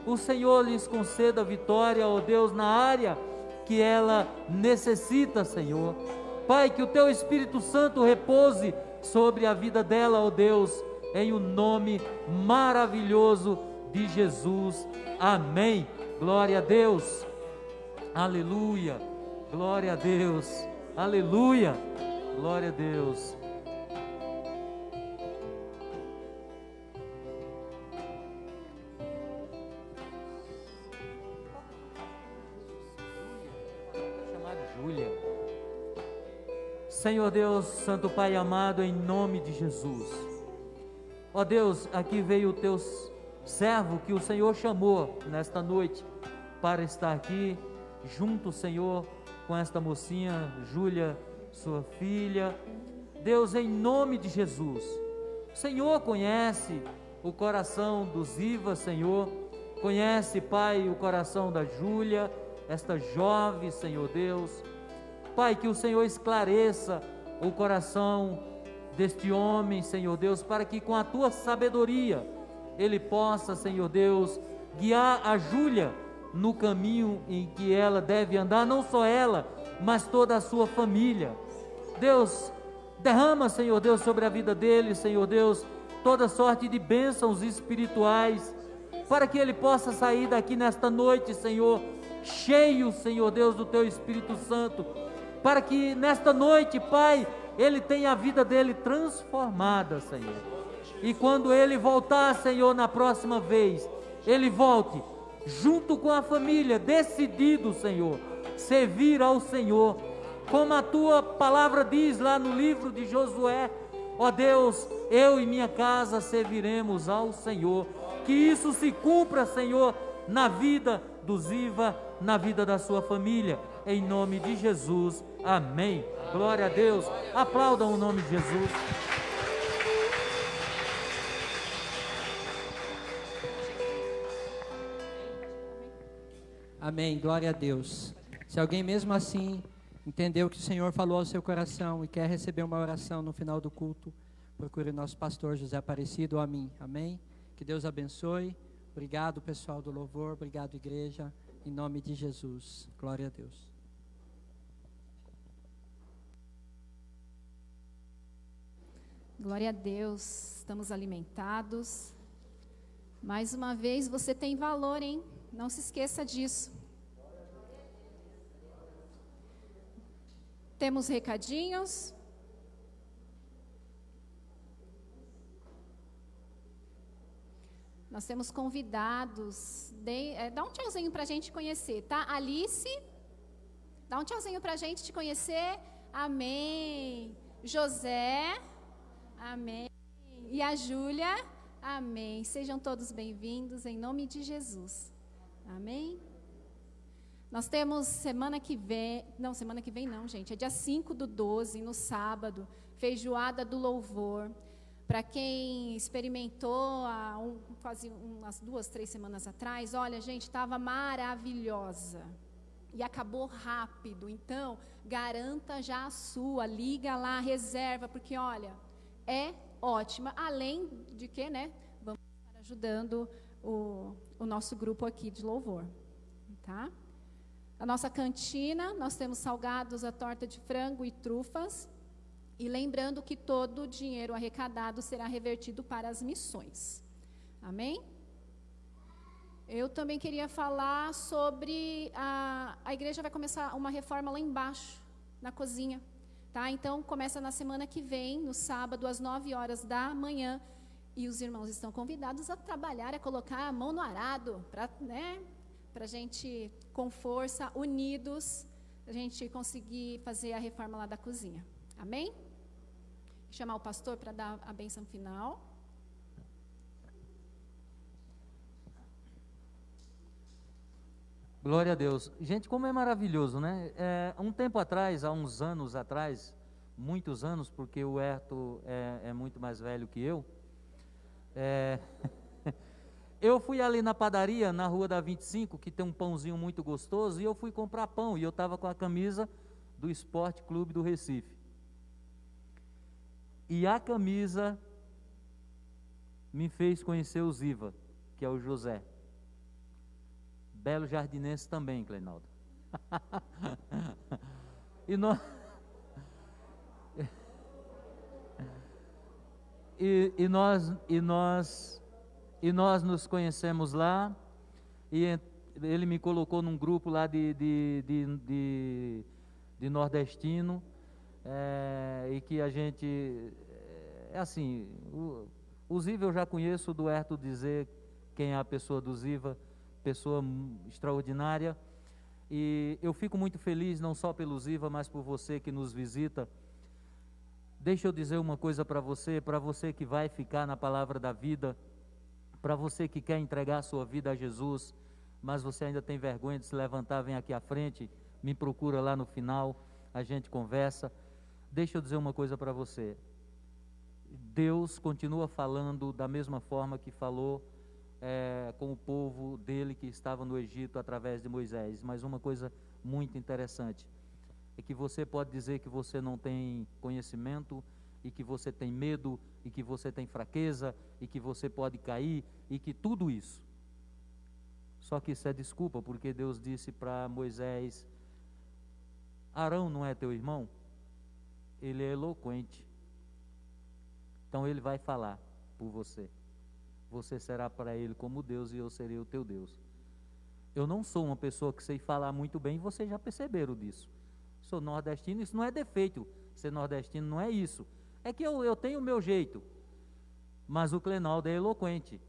[SPEAKER 7] o Senhor lhes conceda vitória, ó Deus, na área que ela necessita, Senhor. Pai, que o teu Espírito Santo repouse sobre a vida dela, ó Deus, em o nome maravilhoso de Jesus. Amém. Glória a Deus. Aleluia. Glória a Deus. Aleluia. Glória a Deus. Júlia. Senhor Deus, Santo Pai amado, em nome de Jesus. Ó Deus, aqui veio o teu servo que o Senhor chamou nesta noite para estar aqui junto, Senhor, com esta mocinha, Júlia, sua filha. Deus, em nome de Jesus. O Senhor conhece o coração do Ziva, Senhor. Conhece, Pai, o coração da Júlia, esta jovem, Senhor Deus. Pai, que o Senhor esclareça o coração deste homem, Senhor Deus, para que com a tua sabedoria ele possa, Senhor Deus, guiar a Júlia no caminho em que ela deve andar, não só ela, mas toda a sua família. Deus, derrama, Senhor Deus, sobre a vida dele, Senhor Deus, toda sorte de bênçãos espirituais, para que ele possa sair daqui nesta noite, Senhor, cheio, Senhor Deus, do teu Espírito Santo, para que nesta noite, Pai, ele tenha a vida dele transformada, Senhor. E quando ele voltar, Senhor, na próxima vez, ele volte junto com a família, decidido, Senhor, servir ao Senhor, como a tua palavra diz lá no livro de Josué: ó Deus, eu e minha casa serviremos ao Senhor. Que isso se cumpra, Senhor, na vida do Ziva, na vida da sua família, em nome de Jesus, amém. Glória a Deus, aplaudam o nome de Jesus.
[SPEAKER 6] Amém, glória a Deus. Se alguém mesmo assim entendeu que o Senhor falou ao seu coração e quer receber uma oração no final do culto, procure o nosso pastor José Aparecido ou a mim, amém? Que Deus abençoe. Obrigado, pessoal do louvor, obrigado, igreja, em nome de Jesus, glória a Deus.
[SPEAKER 1] Glória a Deus, estamos alimentados. Mais uma vez, você tem valor, hein? Não se esqueça disso. Temos recadinhos. Nós temos convidados. Dá um tchauzinho para a gente conhecer, tá? Alice, dá um tchauzinho para a gente te conhecer. Amém. José, amém. E a Júlia, amém. Sejam todos bem-vindos em nome de Jesus. Amém. Nós temos semana que vem não, gente, é dia 5/12, no sábado, feijoada do louvor. Para quem experimentou quase umas 2, 3 semanas atrás, olha, gente, estava maravilhosa. E acabou rápido, então garanta já a sua, liga lá, reserva, porque olha, é ótima. Além de que, né, vamos estar ajudando o nosso grupo aqui de louvor, tá? A nossa cantina, nós temos salgados, a torta de frango e trufas. E lembrando que todo o dinheiro arrecadado será revertido para as missões. Amém? Eu também queria falar sobre a igreja vai começar uma reforma lá embaixo, na cozinha. Tá? Então, começa na semana que vem, no sábado, às 9h da manhã. E os irmãos estão convidados a trabalhar, a colocar a mão no arado, para, né, a gente, com força, unidos, a gente conseguir fazer a reforma lá da cozinha. Amém? Vou chamar o pastor para dar a bênção final.
[SPEAKER 7] Glória a Deus. Gente, como é maravilhoso, né? Um tempo atrás, há uns anos atrás, muitos anos, porque o Herto é muito mais velho que eu, eu fui ali na padaria, na rua da 25, que tem um pãozinho muito gostoso, e eu fui comprar pão, e eu estava com a camisa do Esporte Clube do Recife. E a camisa me fez conhecer o Ziva, que é o José. Belo jardinense também, Cleinaldo. E nós nos conhecemos lá, e ele me colocou num grupo lá de nordestino, e que a gente, assim, o Ziva eu já conheço, do Herto dizer quem é a pessoa do Ziva, pessoa extraordinária, e eu fico muito feliz, não só pelo Ziva, mas por você que nos visita. Deixa eu dizer uma coisa para você que vai ficar na palavra da vida, para você que quer entregar a sua vida a Jesus, mas você ainda tem vergonha de se levantar, vem aqui à frente, me procura lá no final, a gente conversa. Deixa eu dizer uma coisa para você. Deus continua falando da mesma forma que falou com o povo dele que estava no Egito através de Moisés. Mas uma coisa muito interessante é que você pode dizer que você não tem conhecimento, e que você tem medo, e que você tem fraqueza, e que você pode cair, e que tudo isso. Só que isso é desculpa, porque Deus disse para Moisés: Arão não é teu irmão? Ele é eloquente. Então ele vai falar por você. Você será para ele como Deus, e eu serei o teu Deus. Eu não sou uma pessoa que sei falar muito bem, vocês já perceberam disso. Sou nordestino, isso não é defeito. Ser nordestino não é isso. É que eu tenho o meu jeito. Mas o Clenaldo é eloquente.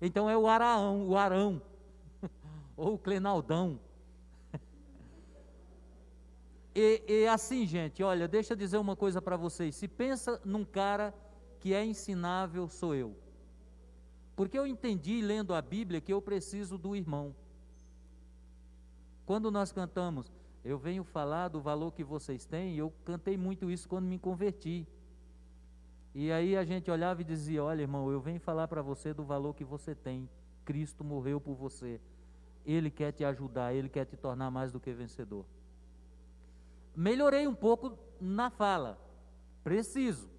[SPEAKER 7] Então é o Arão, ou o Clenaldão. E assim, gente, olha, deixa eu dizer uma coisa para vocês. Se pensa num cara que é ensinável, sou eu. Porque eu entendi, lendo a Bíblia, que eu preciso do irmão. Quando nós cantamos, eu venho falar do valor que vocês têm, eu cantei muito isso quando me converti. E aí a gente olhava e dizia: olha, irmão, eu venho falar para você do valor que você tem. Cristo morreu por você. Ele quer te ajudar, Ele quer te tornar mais do que vencedor. Melhorei um pouco na fala, preciso,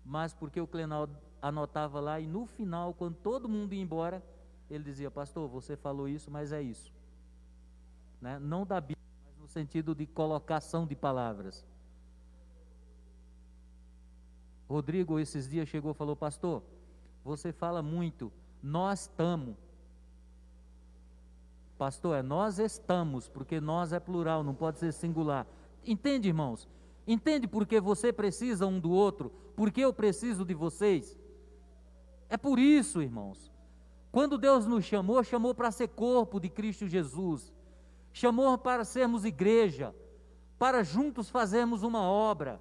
[SPEAKER 7] mas porque o Clenaldo anotava lá, e no final, quando todo mundo ia embora, ele dizia: pastor, você falou isso, mas é isso, né? Não da Bíblia, mas no sentido de colocação de palavras. Rodrigo esses dias chegou e falou: pastor, você fala muito, nós estamos. Pastor, nós estamos, porque nós é plural, não pode ser singular. Entende, irmãos? Entende porque você precisa um do outro? Porque eu preciso de vocês? É por isso, irmãos. Quando Deus nos chamou, chamou para ser corpo de Cristo Jesus. Chamou para sermos igreja, para juntos fazermos uma obra.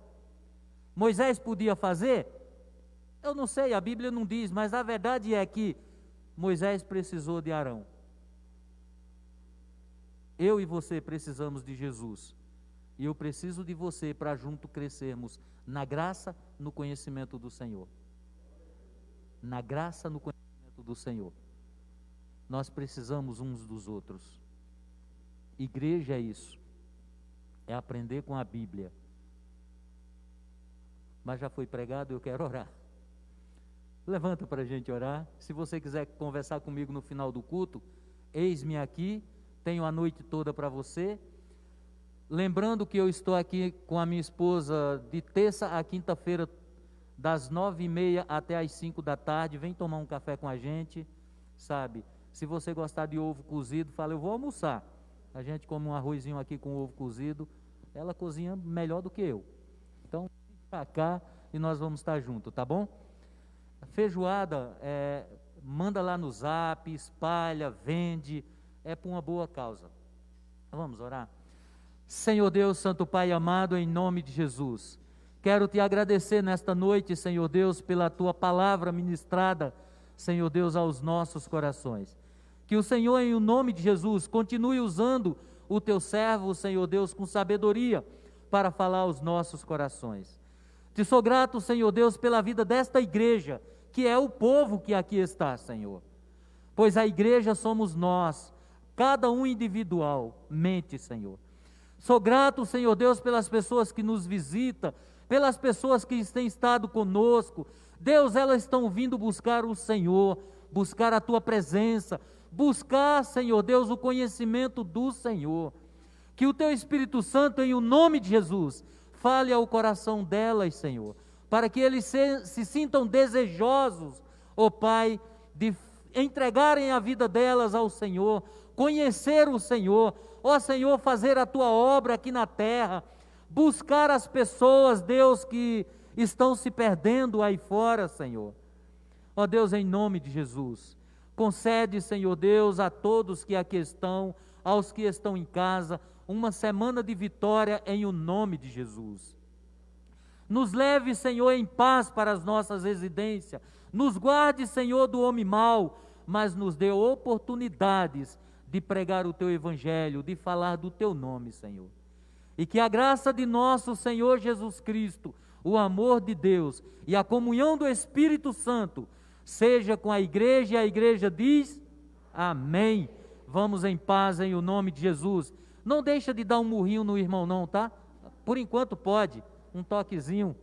[SPEAKER 7] Moisés podia fazer? Eu não sei, a Bíblia não diz, mas a verdade é que Moisés precisou de Arão. Eu e você precisamos de Jesus. E eu preciso de você para junto crescermos na graça, no conhecimento do Senhor. Na graça, no conhecimento do Senhor. Nós precisamos uns dos outros. Igreja é isso. É aprender com a Bíblia. Mas já foi pregado, eu quero orar. Levanta para a gente orar. Se você quiser conversar comigo no final do culto, eis-me aqui, tenho a noite toda para você. Lembrando que eu estou aqui com a minha esposa de terça a quinta-feira, das 9h30 até as 5 da tarde. Vem tomar um café com a gente, sabe? Se você gostar de ovo cozido, fala: eu vou almoçar. A gente come um arrozinho aqui com ovo cozido. Ela cozinha melhor do que eu. Então, vem pra cá e nós vamos estar juntos, tá bom? A feijoada, manda lá no zap, espalha, vende, é por uma boa causa. Vamos orar? Senhor Deus, Santo Pai amado, em nome de Jesus, quero te agradecer nesta noite, Senhor Deus, pela tua palavra ministrada, Senhor Deus, aos nossos corações. Que o Senhor, em nome de Jesus, continue usando o teu servo, Senhor Deus, com sabedoria para falar aos nossos corações. Te sou grato, Senhor Deus, pela vida desta igreja, que é o povo que aqui está, Senhor. Pois a igreja somos nós, cada um individualmente, Senhor. Sou grato, Senhor Deus, pelas pessoas que nos visitam, pelas pessoas que têm estado conosco. Deus, elas estão vindo buscar o Senhor, buscar a tua presença, buscar, Senhor Deus, o conhecimento do Senhor. Que o teu Espírito Santo, em o nome de Jesus, fale ao coração delas, Senhor, para que eles se sintam desejosos, ó Pai, de entregarem a vida delas ao Senhor, conhecer o Senhor, ó Senhor, fazer a tua obra aqui na terra, buscar as pessoas, Deus, que estão se perdendo aí fora, Senhor. Ó Deus, em nome de Jesus, concede, Senhor Deus, a todos que aqui estão, aos que estão em casa, uma semana de vitória em o nome de Jesus. Nos leve, Senhor, em paz para as nossas residências, nos guarde, Senhor, do homem mau, mas nos dê oportunidades de pregar o teu evangelho, de falar do teu nome, Senhor. E que a graça de nosso Senhor Jesus Cristo, o amor de Deus e a comunhão do Espírito Santo seja com a igreja, e a igreja diz amém. Vamos em paz em o nome de Jesus. Não deixa de dar um murrinho no irmão não, tá? Por enquanto pode, um toquezinho.